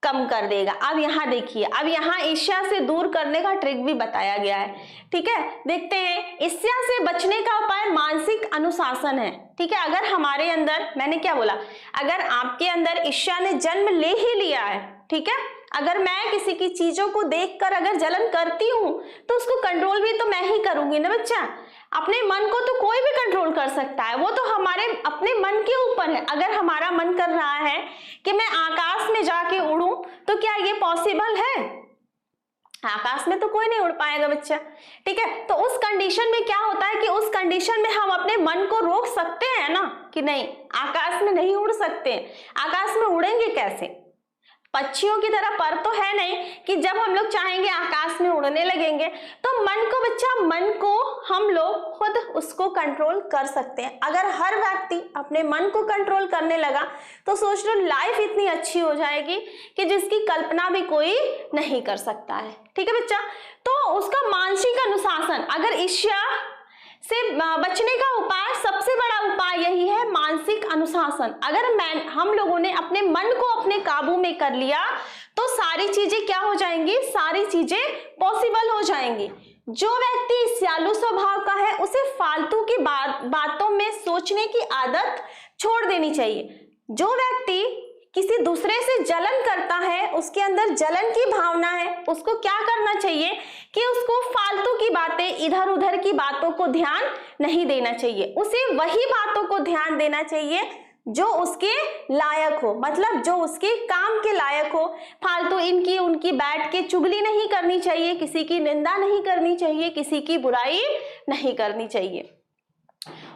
कम कर देगा। अब यहाँ देखिए, अब यहाँ ईर्ष्या से दूर करने का ट्रिक भी बताया गया है। ठीक है, देखते हैं, ईर्ष्या से बचने का उपाय मानसिक अनुशासन है। ठीक है, अगर हमारे अंदर, मैंने क्या बोला, अगर आपके अंदर ईर्ष्या ने जन्म ले ही लिया है, ठीक है, अगर मैं किसी की चीजों को देखकर अगर जलन करती हूं तो उसको कंट्रोल भी तो मैं ही करूंगी ना बच्चा। अपने मन को तो कोई भी कंट्रोल कर सकता है, वो तो हमारे अपने मन के ऊपर है। अगर हमारा मन कर रहा है कि मैं आकाश में जाके उड़ूं तो क्या ये पॉसिबल है? आकाश में तो कोई नहीं उड़ पाएगा बच्चा। ठीक है, तो उस कंडीशन में क्या होता है कि उस कंडीशन में हम अपने मन को रोक सकते हैं ना कि नहीं, आकाश में नहीं उड़ सकते। आकाश में उड़ेंगे कैसे? पक्षियों की तरह पर तो है नहीं कि जब हम लोग चाहेंगे आकाश में उड़ने लगेंगे। तो मन को बच्चा, मन को हम लोग खुद उसको कंट्रोल कर सकते हैं। अगर हर व्यक्ति अपने मन को कंट्रोल करने लगा तो सोच लो लाइफ इतनी अच्छी हो जाएगी कि जिसकी कल्पना भी कोई नहीं कर सकता है। ठीक है बच्चा, तो उसका मानसिक अनुशासन, अगर ईर्ष्या से बचने का उपाय, सबसे बड़ा उपाय यही है मानसिक अनुशासन। अगर हम लोगों ने अपने मन को अपने काबू में कर लिया तो सारी चीजें क्या हो जाएंगी, सारी चीजें पॉसिबल हो जाएंगी। जो व्यक्ति ईर्ष्यालु स्वभाव का है उसे फालतू की बातों में सोचने की आदत छोड़ देनी चाहिए। जो व्यक्ति किसी दूसरे से जलन करता है, उसके अंदर जलन की भावना है, उसको क्या करना चाहिए कि उसको फालतू की बातें, इधर उधर की बातों को ध्यान नहीं देना चाहिए। उसे वही बातों को ध्यान देना चाहिए जो उसके लायक हो, मतलब जो उसके काम के लायक हो। फालतू इनकी उनकी बैठ के चुगली नहीं करनी चाहिए, किसी की निंदा नहीं करनी चाहिए, किसी की बुराई नहीं करनी चाहिए।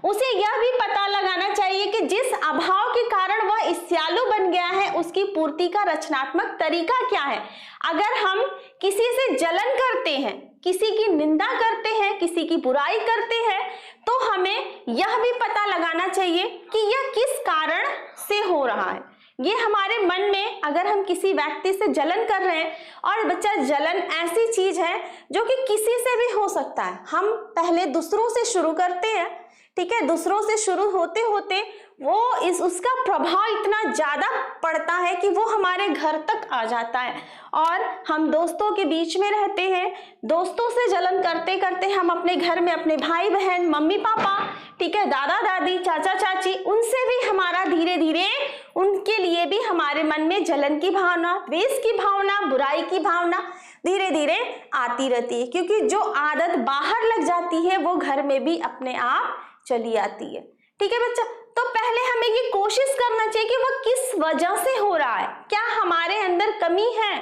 उसे यह भी पता लगाना चाहिए कि जिस अभाव के कारण वह ईर्ष्यालु बन गया है उसकी पूर्ति का रचनात्मक तरीका क्या है। अगर हम किसी से जलन करते हैं, किसी की निंदा करते हैं, किसी की बुराई करते हैं, तो हमें यह भी पता लगाना चाहिए कि यह किस कारण से हो रहा है। ये हमारे मन में, अगर हम किसी व्यक्ति से जलन कर रहे हैं, और बच्चा जलन ऐसी चीज है जो कि किसी से भी हो सकता है। हम पहले दूसरों से शुरू करते हैं, ठीक है, दूसरों से शुरू होते होते वो उसका प्रभाव इतना ज्यादा पड़ता है कि वो हमारे घर तक आ जाता है। और हम दोस्तों के बीच में रहते हैं, दोस्तों से जलन करते करते हम अपने घर में अपने भाई बहन, मम्मी पापा, ठीक है, दादा दादी, चाचा चाची, उनसे भी हमारा धीरे धीरे, उनके लिए भी हमारे मन में जलन की भावना, द्वेष की भावना, बुराई की भावना धीरे धीरे आती रहती है। क्योंकि जो आदत बाहर लग जाती है वो घर में भी अपने आप चली आती है। ठीक है बच्चा, तो पहले हमें ये कोशिश करना चाहिए कि वह किस वजह से हो रहा है। क्या हमारे अंदर कमी है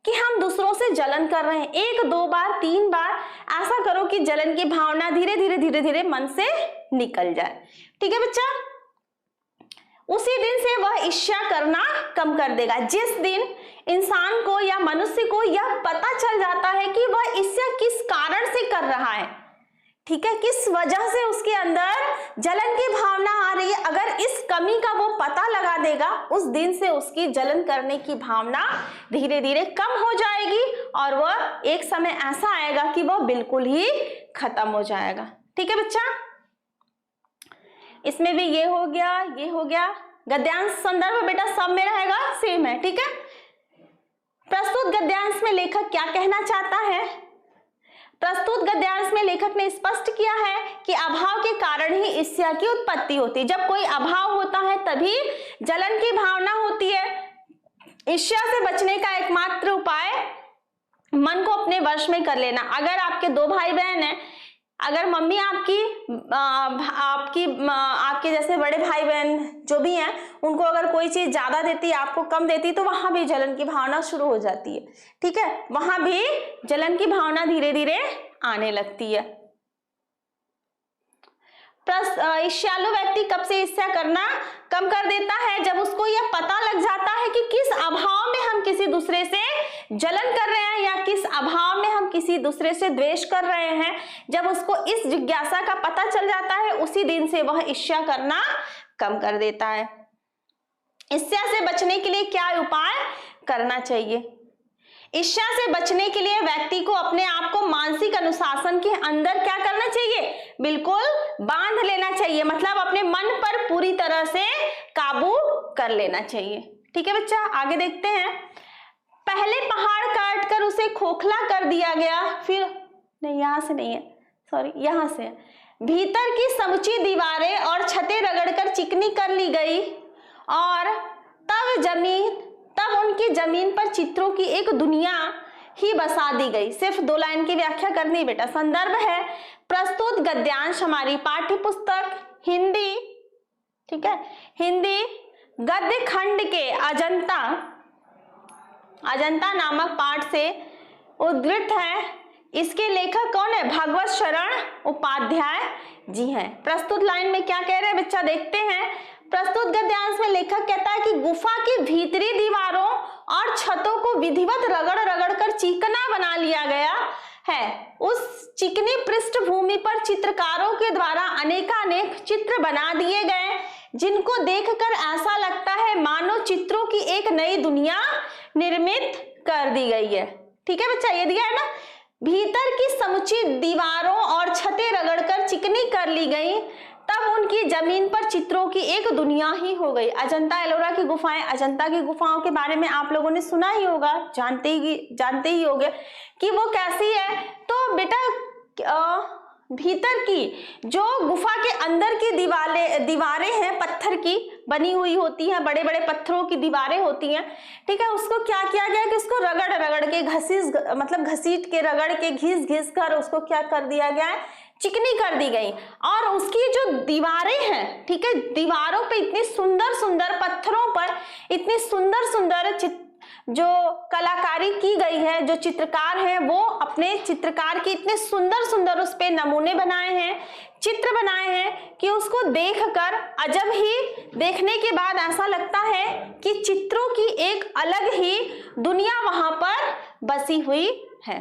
कि हम दूसरों से जलन कर रहे हैं? 1 2 बार 3 बार ऐसा करो कि जलन की भावना धीरे धीरे मन से निकल जाए। ठीक है बच्चा, उसी दिन से वह ईर्ष्या करना कम कर देगा। जिस दिन इंसान को या मनुष्य को यह पता चल जाता है कि वह ईर्ष्या किस कारण से कर रहा है, ठीक है, किस वजह से उसके अंदर जलन की भावना आ रही है, अगर इस कमी का वो पता लगा देगा, उस दिन से उसकी जलन करने की भावना धीरे धीरे कम हो जाएगी और वह एक समय ऐसा आएगा कि वह बिल्कुल ही खत्म हो जाएगा। ठीक है बच्चा, इसमें भी ये हो गया, ये हो गया, गद्यांश संदर्भ बेटा सब में रहेगा, सेम है, ठीक है। प्रस्तुत गद्यांश में लेखक क्या कहना चाहता है? प्रस्तुत गद्यांश में लेखक ने स्पष्ट किया है कि अभाव के कारण ही ईर्ष्या की उत्पत्ति होती है। जब कोई अभाव होता है तभी जलन की भावना होती है। ईर्ष्या से बचने का एकमात्र उपाय मन को अपने वश में कर लेना। अगर आपके दो भाई बहन हैं, अगर मम्मी आपके जैसे बड़े भाई बहन जो भी हैं, उनको अगर कोई चीज ज्यादा देती है, आपको कम देती है, तो वहां भी जलन की भावना शुरू हो जाती है, ठीक है। वहां भी जलन की भावना धीरे धीरे आने लगती है। ईर्ष्यालु व्यक्ति कब से ईर्ष्या करना कम कर देता है? जब उसको यह पता लग जाता है कि किस अभाव में हम किसी दूसरे से जलन कर रहे हैं या किस अभाव में हम किसी दूसरे से द्वेष कर रहे हैं। जब उसको इस जिज्ञासा का पता चल जाता है, उसी दिन से वह ईर्ष्या करना कम कर देता है। ईर्ष्या से बचने के लिए क्या उपाय करना चाहिए? ईर्ष्या से बचने के लिए व्यक्ति को अपने आप को मानसिक अनुशासन के अंदर क्या करना चाहिए? बिल्कुल बांध लेना चाहिए, मतलब अपने मन पर पूरी तरह से काबू कर लेना चाहिए, ठीक है बच्चा। आगे देखते हैं। पहले पहाड़ काट कर उसे खोखला कर दिया गया, फिर नहीं, यहां से नहीं है, सॉरी, यहां से है। भीतर की समुची दीवारें और छतें रगड़कर चिकनी कर ली गई और तब उनकी जमीन पर चित्रों की एक दुनिया ही बसा दी गई। सिर्फ 2 लाइन की व्याख्या करनी बेटा। संदर्भ है प्रस्तुत गद्यांश हमारी पाठ्य पुस्तक हिंदी, ठीक है, हिंदी गद्य खंड के अजंता नामक पाठ से उद्धृत है। इसके लेखक कौन है? भगवत शरण उपाध्याय जी हैं। प्रस्तुत लाइन में क्या कह रहे हैं बच्चा, देखते हैं। प्रस्तुत गद्यांश में लेखक कहता है कि गुफा की भीतरी दीवारों और छतों को विधिवत रगड़ कर चिकना बना लिया गया है। उस चिकनी पृष्ठभूमि पर चित्रकारों के द्वारा अनेकानेक चित्र बना दिए गए, जिनको देखकर ऐसा लगता है मानो चित्रों की एक नई दुनिया निर्मित कर दी गई है, ठीक है बच्चा। ये दिया है ना, भीतर की समुचित दीवारों और छतें रगड़कर चिकनी कर ली गई, तब उनकी जमीन पर चित्रों की एक दुनिया ही हो गई। अजंता एलोरा की गुफाएं, अजंता की गुफाओं के बारे में आप लोगों ने सुना ही होगा, जानते ही होंगे कि वो कैसी है। तो बेटा भीतर की जो गुफा के अंदर की दीवारें हैं, पत्थर की बनी हुई होती हैं, बड़े बड़े पत्थरों की दीवारें होती हैं, ठीक है। उसको क्या किया गया कि उसको रगड़ के घसीट के रगड़ के घिस कर उसको क्या कर दिया गया है, चिकनी कर दी गई। और उसकी जो दीवारें हैं, ठीक है, दीवारों पे इतनी सुंदर पत्थरों पर इतनी सुंदर जो कलाकारी की गई है, जो चित्रकार हैं वो अपने चित्रकार के इतने सुंदर उस पे नमूने बनाए हैं, चित्र बनाए हैं कि उसको देखकर अजब ही देखने के बाद ऐसा लगता है कि चित्रों की एक अलग ही दुनिया वहां पर बसी हुई है,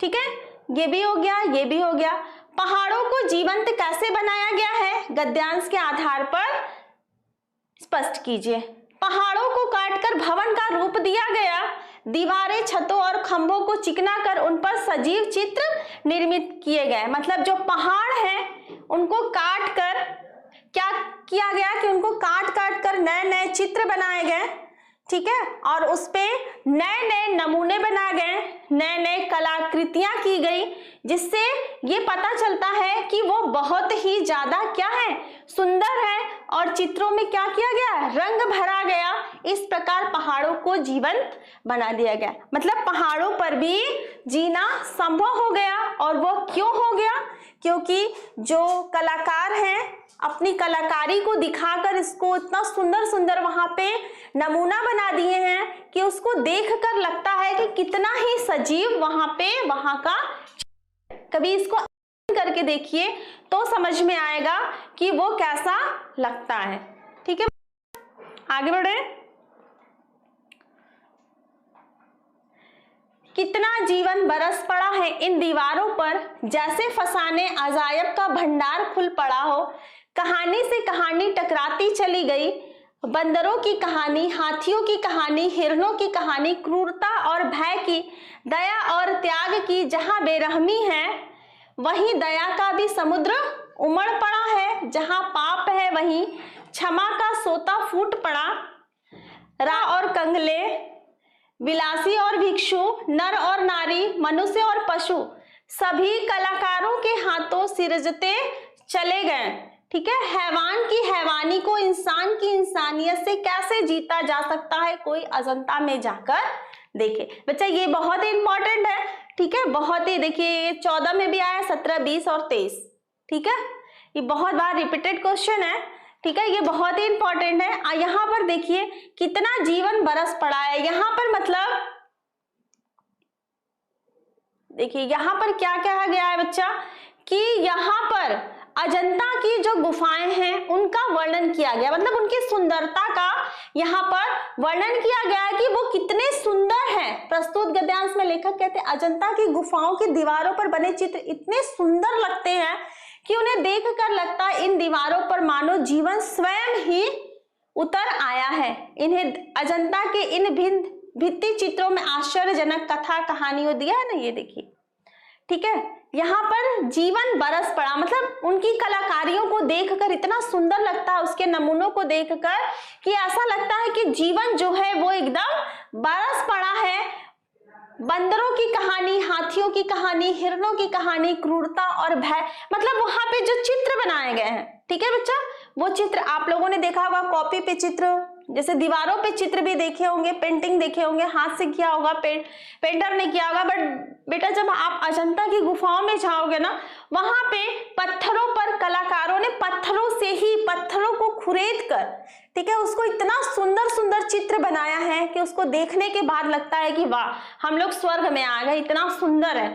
ठीक है। ये भी हो गया। पहाड़ों को जीवंत कैसे बनाया गया है? गद्यांश के आधार पर स्पष्ट कीजिए। पहाड़ों को काटकर भवन का रूप दिया गया, दीवारें, छतों और खंभों को चिकना कर उन पर सजीव चित्र निर्मित किए गए। मतलब जो पहाड़ हैं उनको काट कर क्या किया गया कि उनको काट कर नए चित्र बनाए गए, ठीक है, और उस पे नए नमूने बनाए गए, नए कलाकृतियां की गई, जिससे ये पता चलता है कि वो बहुत ही ज्यादा क्या है, सुंदर है। और चित्रों में क्या किया गया, रंग भरा गया। इस प्रकार पहाड़ों को जीवंत बना दिया गया। मतलब पहाड़ों पर भी जीना संभव हो गया। और वो क्यों हो गया? क्योंकि जो कलाकार हैं अपनी कलाकारी को दिखाकर इसको इतना सुंदर वहां पे नमूना बना दिए हैं कि उसको देखकर लगता है कि कितना ही सजीव वहां का। कभी इसको करके देखिए तो समझ में आएगा कि वो कैसा लगता है, ठीक है। आगे बढ़े। कितना जीवन बरस पड़ा है इन दीवारों पर, जैसे फसाने अजायब का भंडार खुल पड़ा हो। कहानी से कहानी टकराती चली गई, बंदरों की कहानी, हाथियों की कहानी, हिरणों की कहानी, क्रूरता और भय की, दया और त्याग की। जहां बेरहमी है वहीं दया का भी समुद्र उमड़ पड़ा है, जहां पाप है वहीं क्षमा का सोता फूट पड़ा, रा और कंगले, विलासी और भिक्षु, नर और नारी, मनुष्य और पशु, सभी कलाकारों के हाथों सिरजते चले गए। ठीक है, हैवान की हैवानी को इंसान की इंसानियत से कैसे जीता जा सकता है, कोई अजंता में जाकर देखे। बच्चा ये बहुत ही इंपॉर्टेंट है। ठीक है, बहुत ही, देखिए 14 में भी आया, 17, 20 और 23। ठीक है, ये बहुत बार रिपीटेड क्वेश्चन है। ठीक है, ये बहुत ही इंपॉर्टेंट है। यहाँ पर देखिए कितना जीवन बरस पड़ा है। यहाँ पर मतलब देखिए यहाँ पर क्या कहा गया है बच्चा कि यहाँ पर अजंता की जो गुफाएं हैं उनका वर्णन किया गया, मतलब उनकी सुंदरता का यहाँ पर वर्णन किया गया है कि वो कितने सुंदर हैं। प्रस्तुत गद्यांश में लेखक कहते हैं अजंता की गुफाओं की दीवारों पर बने चित्र इतने सुंदर लगते हैं कि उन्हें देखकर लगता है इन दीवारों पर मानो जीवन स्वयं ही उतर आया है। इन्हें अजंता के इन भित्ति चित्रों में आश्चर्यजनक कथा कहानियों दिया है ना, ये देखिए। ठीक है, यहाँ पर जीवन बरस पड़ा, मतलब उनकी कलाकारियों को देखकर इतना सुंदर लगता है, उसके नमूनों को देखकर कि ऐसा लगता है कि जीवन जो है वो एकदम बरस पड़ा है। बंदरों की कहानी, हाथियों की कहानी, हिरणों की कहानी, क्रूरता और भय, मतलब वहां पे जो चित्र बनाए गए हैं। ठीक है बच्चा, वो चित्र आप लोगों ने देखा होगा, कॉपी पे चित्र, जैसे दीवारों पे चित्र भी देखे होंगे, पेंटिंग देखे होंगे, हाथ से किया होगा, पेंटर ने किया होगा। बट बेटा जब आप अजंता की गुफाओं में जाओगे ना, वहां पे पत्थरों पर कलाकारों ने पत्थरों से ही पत्थरों को खुरेद कर, ठीक है, उसको इतना सुंदर सुंदर चित्र बनाया है कि उसको देखने के बाद लगता है कि वाह हम लोग स्वर्ग में आ गए, इतना सुंदर है।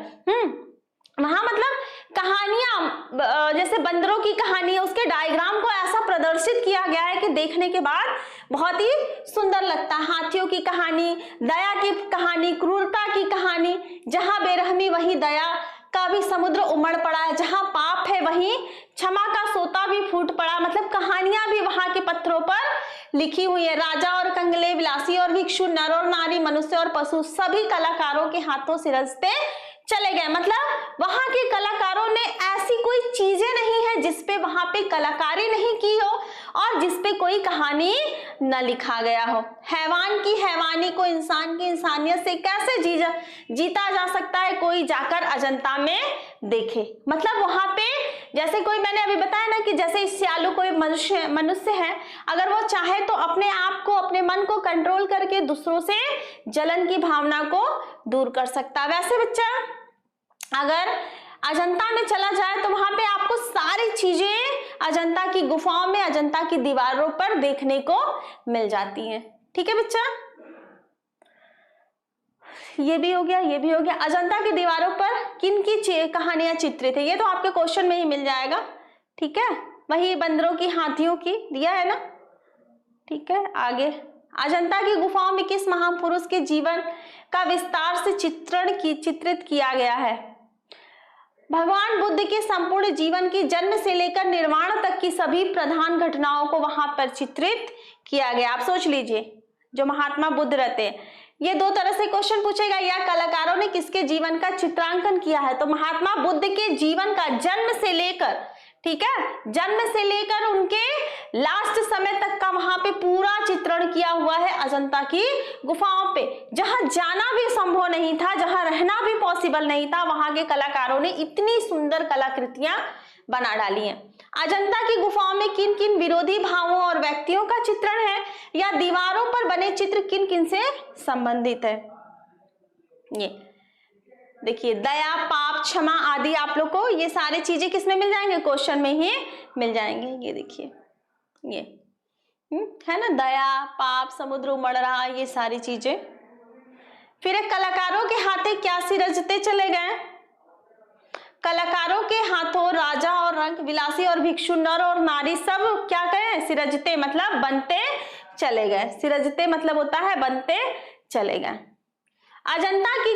वहां मतलब कहानियां, जैसे बंदरों की कहानी है, उसके डायग्राम को ऐसा प्रदर्शित किया गया है कि देखने के बाद बहुत ही सुंदर लगता है। हाथियों की कहानी, दया की कहानी, क्रूरता की कहानी, जहां बेरहमी वहीं दया का भी समुद्र उमड़ पड़ा है, जहां पाप है वहीं क्षमा का सोता भी फूट पड़ा, मतलब कहानियां भी वहां के पत्थरों पर लिखी हुई है। राजा और कंगले, विलासी और भिक्षु, नर और नारी, मनुष्य और पशु, सभी कलाकारों के हाथों सिरजते चले गए। मतलब वहां के कलाकारों ने ऐसी कोई चीजें नहीं है जिसपे वहां पे कलाकारी नहीं की हो और जिसपे कोई कहानी न लिखा गया हो। हैवान की हैवानी को इंसान की इंसानियत से कैसे जीता जा सकता है, कोई जाकर अजंता में देखे। मतलब वहां पे जैसे कोई, मैंने अभी बताया ना कि जैसे स्यालु कोई मनुष्य है, अगर वो चाहे तो अपने आप को, अपने मन को कंट्रोल करके दूसरों से जलन की भावना को दूर कर सकता है। वैसे बच्चा अगर अजंता में चला जाए तो वहां पे आपको सारी चीजें अजंता की गुफाओं में, अजंता की दीवारों पर देखने को मिल जाती हैं। ठीक है बच्चा, ये भी हो गया, ये भी हो गया। अजंता की दीवारों पर किन की कहानियां चित्रित है, ये तो आपके क्वेश्चन में ही मिल जाएगा। ठीक है, वही बंदरों की, हाथियों की दिया है ना। ठीक है, आगे अजंता की गुफाओं में किस महापुरुष के जीवन का विस्तार से चित्रित किया गया है। भगवान बुद्ध के संपूर्ण जीवन की जन्म से लेकर निर्वाण तक की सभी प्रधान घटनाओं को वहां पर चित्रित किया गया। आप सोच लीजिए, जो महात्मा बुद्ध रहते हैं, ये दो तरह से क्वेश्चन पूछेगा, या कलाकारों ने किसके जीवन का चित्रांकन किया है। तो महात्मा बुद्ध के जीवन का जन्म से लेकर, ठीक है, जन्म से लेकर उनके लास्ट समय तक का वहां पे पूरा चित्रण किया हुआ है अजंता की गुफाओं पे। जहां जाना भी संभव नहीं था, जहां रहना भी पॉसिबल नहीं था, वहां के कलाकारों ने इतनी सुंदर कलाकृतियां बना डाली हैं। अजंता की गुफाओं में किन किन विरोधी भावों और व्यक्तियों का चित्रण है, या दीवारों पर बने चित्र किन किन से संबंधित है। ये देखिए, दया, पाप, क्षमा आदि आप लोग को ये सारी चीजें किसमें मिल जाएंगे, क्वेश्चन में ही मिल जाएंगे। ये देखिए, ये है ना, दया, पाप, समुद्र उमड़ रहा, ये सारी चीजें। फिर एक कलाकारों के हाथे क्या सिरजते चले गए। कलाकारों के हाथों राजा और रंग, विलासी और भिक्षु, नर और नारी, सब क्या कहें, सिरजते मतलब बनते चले गए। सिरजते मतलब होता है बनते चले गए। अजंता की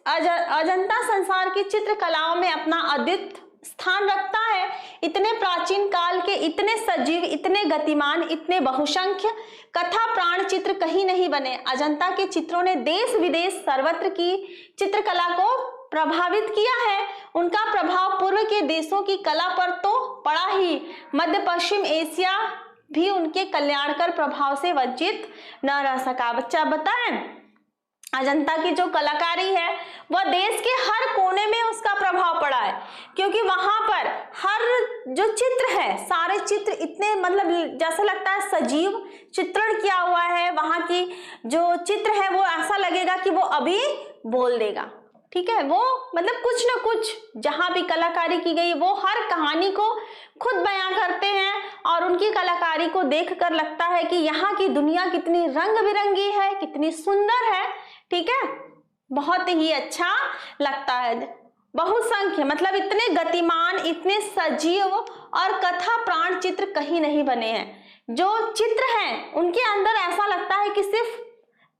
अजंता संसार की चित्रकलाओं में अपना अद्वितीय स्थान रखता है। इतने प्राचीन काल के, इतने सजीव, इतने गतिमान, इतने बहुसंख्य कथा प्राण चित्र कहीं नहीं बने। अजंता के चित्रों ने देश विदेश सर्वत्र की चित्रकला को प्रभावित किया है। उनका प्रभाव पूर्व के देशों की कला पर तो पड़ा ही मध्य पश्चिम एशिया भी उनके कल्याणकर प्रभाव से वंचित न रह सका। बच्चा बताएं, अजंता की जो कलाकारी है वह देश के हर कोने में उसका प्रभाव पड़ा है, क्योंकि वहां पर हर जो चित्र है, सारे चित्र इतने मतलब जैसा लगता है सजीव चित्रण किया हुआ है। वहां की जो चित्र है वो ऐसा लगेगा कि वो अभी बोल देगा, ठीक है। वो मतलब कुछ ना कुछ जहां भी कलाकारी की गई वो हर कहानी को खुद बयां करते हैं, और उनकी कलाकारी को देखकर लगता है कि यहाँ की दुनिया कितनी रंग बिरंगी है, कितनी सुंदर है, ठीक है। बहुत ही अच्छा लगता है। बहुसंख्य मतलब इतने गतिमान, इतने सजीव और कथा प्राण चित्र कहीं नहीं बने हैं। जो चित्र हैं उनके अंदर ऐसा लगता है कि सिर्फ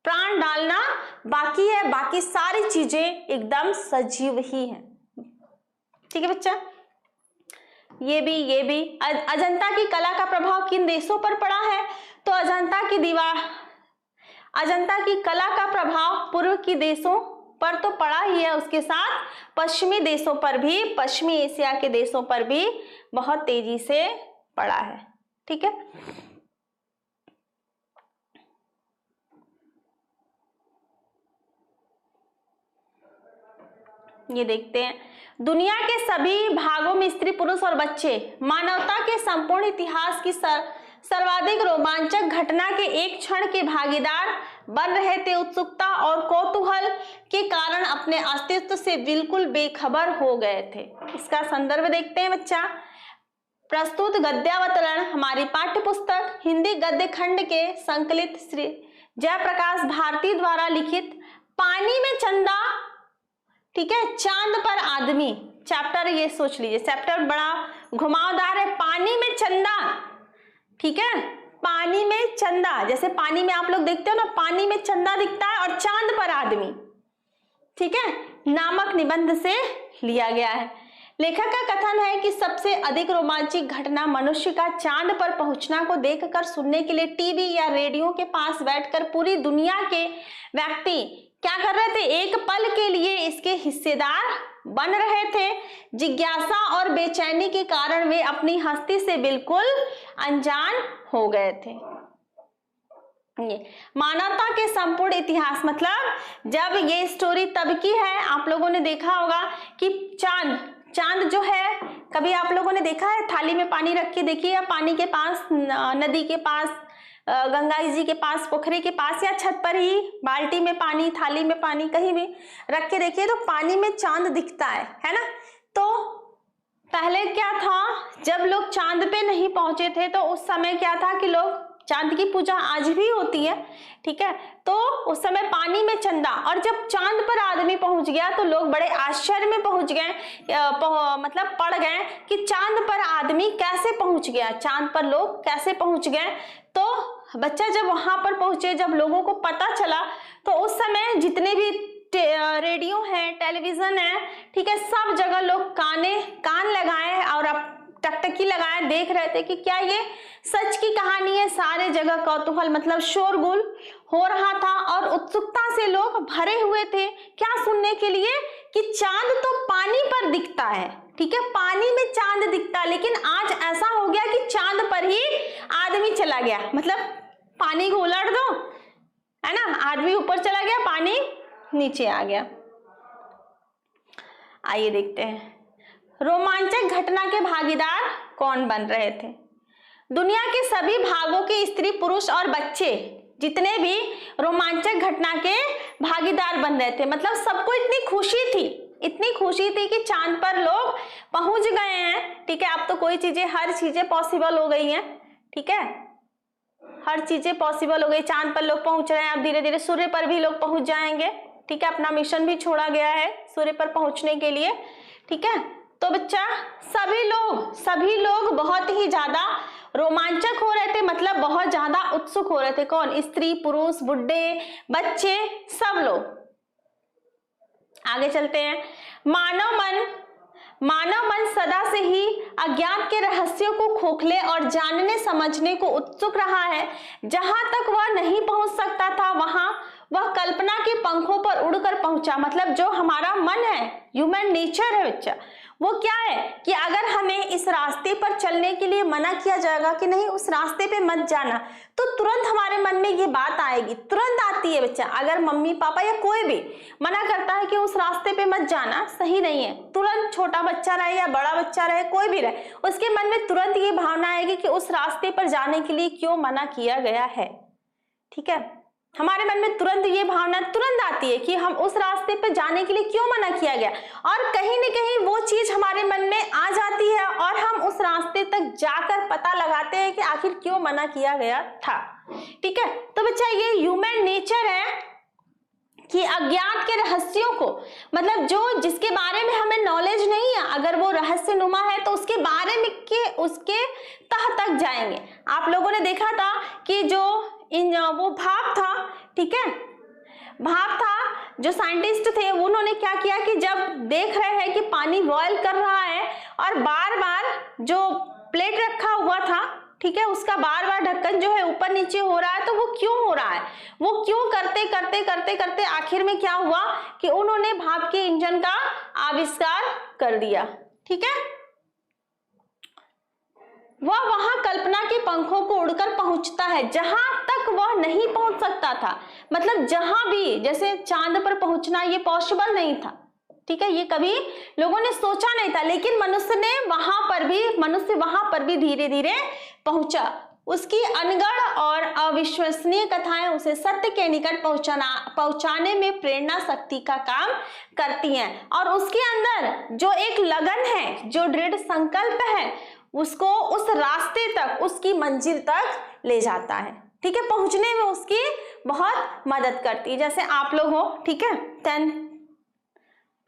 प्राण डालना बाकी है, बाकी सारी चीजें एकदम सजीव ही हैं, ठीक है बच्चा। ये भी अजंता की कला का प्रभाव किन देशों पर पड़ा है? तो अजंता की कला का प्रभाव पूर्व की देशों पर तो पड़ा ही है, उसके साथ पश्चिमी देशों पर भी, पश्चिमी एशिया के देशों पर भी बहुत तेजी से पड़ा है, ठीक है। ये देखते हैं, दुनिया के सभी भागों में स्त्री पुरुष और बच्चे मानवता के संपूर्ण इतिहास की सर्वाधिक रोमांचक घटना के एक क्षण के भागीदार बन रहे थे। उत्सुकता और कौतूहल के कारण अपने अस्तित्व से बिल्कुल बेखबर हो गए थे। इसका संदर्भ देखते हैं बच्चा। प्रस्तुत गद्यावतरण हमारी पाठ्य पुस्तक हिंदी गद्य खंड के संकलित श्री जयप्रकाश भारती द्वारा लिखित पानी में चंदा, ठीक है, चांद पर आदमी चैप्टर, ये सोच लीजिए चैप्टर बड़ा घुमावदार है। पानी में चंदा, ठीक है, पानी में चंदा, जैसे पानी में आप लोग देखते हो ना, पानी में चंदा दिखता है और चांद पर आदमी, ठीक है, नामक निबंध से लिया गया है। लेखक का कथन है कि सबसे अधिक रोमांचक घटना मनुष्य का चांद पर पहुंचना को देखकर सुनने के लिए टीवी या रेडियो के पास बैठकर पूरी दुनिया के व्यक्ति क्या कर रहे थे? एक पल के लिए इसके हिस्सेदार बन रहे थे। जिज्ञासा और बेचैनी के कारण वे अपनी हस्ती से बिल्कुल अनजान हो गए थे। ये मानवता के संपूर्ण इतिहास, मतलब जब ये स्टोरी तब की है, आप लोगों ने देखा होगा कि चांद जो है, कभी आप लोगों ने देखा है थाली में पानी रख के देखिए, या पानी के पास, नदी के पास, गंगा जी के पास, पोखरे के पास, या छत पर ही बाल्टी में पानी, थाली में पानी कहीं भी रख के देखिए तो पानी में चांद दिखता है ना। तो पहले क्या था, जब लोग चांद पे नहीं पहुंचे थे तो उस समय क्या था कि लोग, चांद की पूजा आज भी होती है, ठीक है, तो उस समय पानी में चंदा, और जब चांद पर आदमी पहुंच गया तो लोग बड़े आश्चर्य में पहुंच गए, मतलब पड़ गए कि चांद पर आदमी कैसे पहुंच गया, चांद पर लोग कैसे पहुंच गए। तो बच्चा जब वहां पर पहुंचे, जब लोगों को पता चला, तो उस समय जितने भी रेडियो है, टेलीविजन है, ठीक है, सब जगह लोग कान लगाए और अब टकटकी लगाए देख रहे थे कि क्या ये सच की कहानी है। सारे जगह कौतूहल मतलब शोरगुल हो रहा था और उत्सुकता से लोग भरे हुए थे, क्या सुनने के लिए कि चांद तो पानी पर दिखता है, ठीक है, पानी में चांद दिखता है, लेकिन आज ऐसा हो गया कि चांद पर ही आदमी चला गया। मतलब पानी को उलट दो, है ना, आदमी ऊपर चला गया, पानी नीचे आ गया। आइए देखते हैं रोमांचक घटना के भागीदार कौन बन रहे थे। दुनिया के सभी भागों के स्त्री पुरुष और बच्चे जितने भी रोमांचक घटना के भागीदार बन रहे थे, मतलब सबको इतनी खुशी थी कि चांद पर लोग पहुंच गए हैं, ठीक है। अब तो हर चीजें पॉसिबल हो गई हैं, ठीक है, हर चीजें पॉसिबल हो गई, चांद पर लोग पहुंच रहे हैं, अब धीरे धीरे सूर्य पर भी लोग पहुंच जाएंगे, ठीक है, अपना मिशन भी छोड़ा गया है सूर्य पर पहुंचने के लिए, ठीक है। तो बच्चा सभी लोग बहुत ही ज्यादा रोमांचक हो रहे थे, मतलब बहुत ज्यादा उत्सुक हो रहे थे। कौन? स्त्री पुरुष, बुढ़े, बच्चे, सब लोग। आगे चलते हैं। मानव मन सदा से ही अज्ञात के रहस्यों को खोखले और जानने समझने को उत्सुक रहा है। जहां तक वह नहीं पहुंच सकता था वहां वह कल्पना के पंखों पर उड़कर पहुंचा। मतलब जो हमारा मन है, ह्यूमन नेचर है बच्चा, वो क्या है कि अगर हमें इस रास्ते पर चलने के लिए मना किया जाएगा कि नहीं उस रास्ते पे मत जाना, तो तुरंत हमारे मन में ये बात आएगी, तुरंत आती है बच्चा। अगर मम्मी पापा या कोई भी मना करता है कि उस रास्ते पे मत जाना, सही नहीं है, तुरंत छोटा बच्चा रहे या बड़ा बच्चा रहे, कोई भी रहे, उसके मन में तुरंत ये भावना आएगी कि उस रास्ते पर जाने के लिए क्यों मना किया गया है। ठीक है, हमारे मन में तुरंत ये भावना तुरंत आती है कि हम उस रास्ते पर जाने के लिए क्यों मना किया गया, और कहीं न कहीं वो चीज हमारे मन में आ जाती है और हम उस रास्ते तक जाकर पता लगाते हैं कि आखिर क्यों मना किया गया था। ठीक है, तो बच्चा ये ह्यूमन नेचर है कि अज्ञात के रहस्यों को, मतलब जो जिसके बारे में हमें नॉलेज नहीं है, अगर वो रहस्यनुमा है तो उसके बारे में उसके तह तक जाएंगे। आप लोगों ने देखा था कि जो वो भाप था, ठीक है, भाप था, जो साइंटिस्ट थे उन्होंने क्या किया कि जब देख रहे हैं कि पानी बॉयल कर रहा है और बार बार जो प्लेट रखा हुआ था, ठीक है, उसका बार बार ढक्कन जो है ऊपर नीचे हो रहा है, तो वो क्यों हो रहा है, वो क्यों करते करते करते करते आखिर में क्या हुआ कि उन्होंने भाप के इंजन का आविष्कार कर दिया। ठीक है, वह वहां कल्पना के पंखों को उड़कर पहुंचता है जहां तक वह नहीं पहुंच सकता था। मतलब जहां भी, जैसे चांद पर पहुंचना ये पॉसिबल नहीं था, ठीक है, ये कभी लोगों ने सोचा नहीं था, लेकिन मनुष्य वहां पर भी धीरे धीरे पहुंचा। उसकी अनगढ़ और अविश्वसनीय कथाएं उसे सत्य के निकट पहुंचाने में प्रेरणा शक्ति का काम करती हैं, और उसके अंदर जो एक लगन है, जो दृढ़ संकल्प है, उसको उस रास्ते तक, उसकी मंजिल तक ले जाता है। ठीक है, पहुंचने में उसकी बहुत मदद करती है। जैसे आप लोग हो, ठीक है, 10th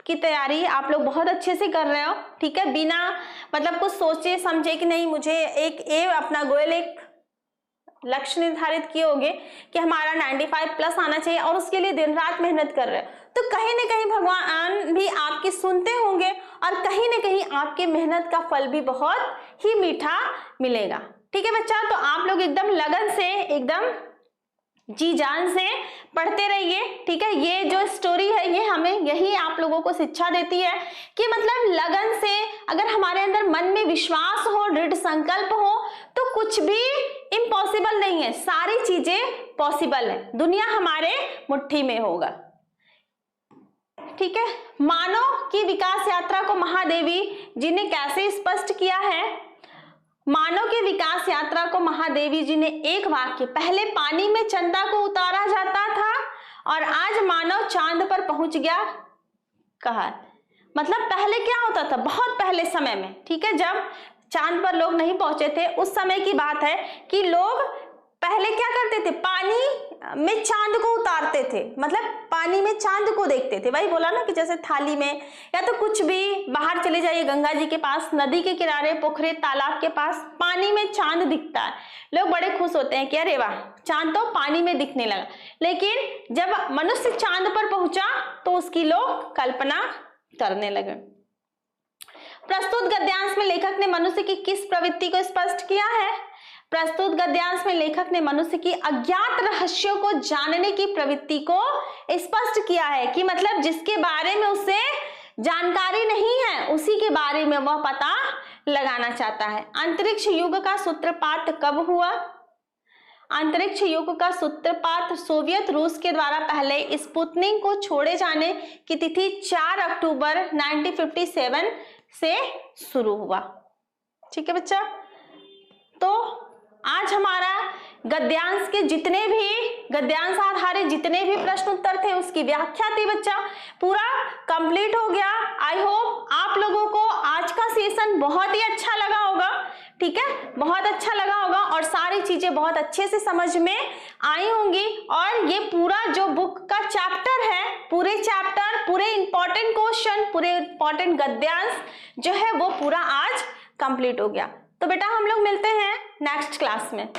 की तैयारी आप लोग बहुत अच्छे से कर रहे हो, ठीक है, बिना मतलब कुछ सोचे समझे कि नहीं मुझे एक अपना गोल, एक लक्ष्य निर्धारित किए होगे कि हमारा 95 प्लस आना चाहिए, और उसके लिए दिन रात मेहनत कर रहे हो, तो कहीं ना कहीं भगवान भी आपकी सुनते होंगे और कहीं ना कहीं आपके मेहनत का फल भी बहुत ही मीठा मिलेगा। ठीक है बच्चा, तो आप लोग एकदम लगन से, एकदम जी जान से पढ़ते रहिए। ठीक है, ये जो स्टोरी है ये हमें यही आप लोगों को शिक्षा देती है कि मतलब लगन से, अगर हमारे अंदर मन में विश्वास हो, दृढ़ संकल्प हो, तो कुछ भी इम्पॉसिबल नहीं है, सारी चीजें पॉसिबल है, दुनिया हमारे मुट्ठी में होगा। ठीक है, मानव की विकास यात्रा को महादेवी जी ने कैसे स्पष्ट किया है? मानव की विकास यात्रा को महादेवी जी ने एक वाक्य, पहले पानी में चंदा को उतारा जाता था और आज मानव चांद पर पहुंच गया, कहा। मतलब पहले क्या होता था, बहुत पहले समय में, ठीक है, जब चांद पर लोग नहीं पहुंचे थे, उस समय की बात है कि लोग पहले क्या करते थे, पानी में चांद को उतारते थे, मतलब पानी में चांद को देखते थे। वही बोला ना कि जैसे थाली में, या तो कुछ भी बाहर चले जाइए गंगा जी के पास, नदी के किनारे, पोखरे, तालाब के पास पानी में चांद दिखता है, लोग बड़े खुश होते हैं कि अरे वाह, चांद तो पानी में दिखने लगा। लेकिन जब मनुष्य चांद पर पहुंचा तो उसकी लोग कल्पना करने लगे। प्रस्तुत गद्यांश में लेखक ने मनुष्य की किस प्रवृत्ति को स्पष्ट किया है? प्रस्तुत गद्यांश में लेखक ने मनुष्य की अज्ञात रहस्यों को जानने की प्रवृत्ति को स्पष्ट किया है, कि मतलब जिसके बारे में उसे जानकारी नहीं है उसी के बारे में वह पता लगाना चाहता है। अंतरिक्ष युग का सूत्रपात कब हुआ? अंतरिक्ष युग का सूत्रपात सोवियत रूस के द्वारा पहले स्पुतनिक को छोड़े जाने की तिथि 4 अक्टूबर 1957 से शुरू हुआ। ठीक है बच्चा, तो आज हमारा गद्यांश के जितने भी, गद्यांश आधारित जितने भी प्रश्न उत्तर थे उसकी व्याख्या थी बच्चा, पूरा कंप्लीट हो गया। आई होप आप लोगों को आज का सेशन बहुत ही अच्छा लगा होगा। ठीक है, बहुत अच्छा लगा होगा और सारी चीजें बहुत अच्छे से समझ में आई होंगी। और ये पूरा जो बुक का चैप्टर है, पूरे चैप्टर, पूरे इंपॉर्टेंट क्वेश्चन, पूरे इंपॉर्टेंट गद्यांश जो है वो पूरा आज कंप्लीट हो गया। तो बेटा हम लोग मिलते हैं नेक्स्ट क्लास में।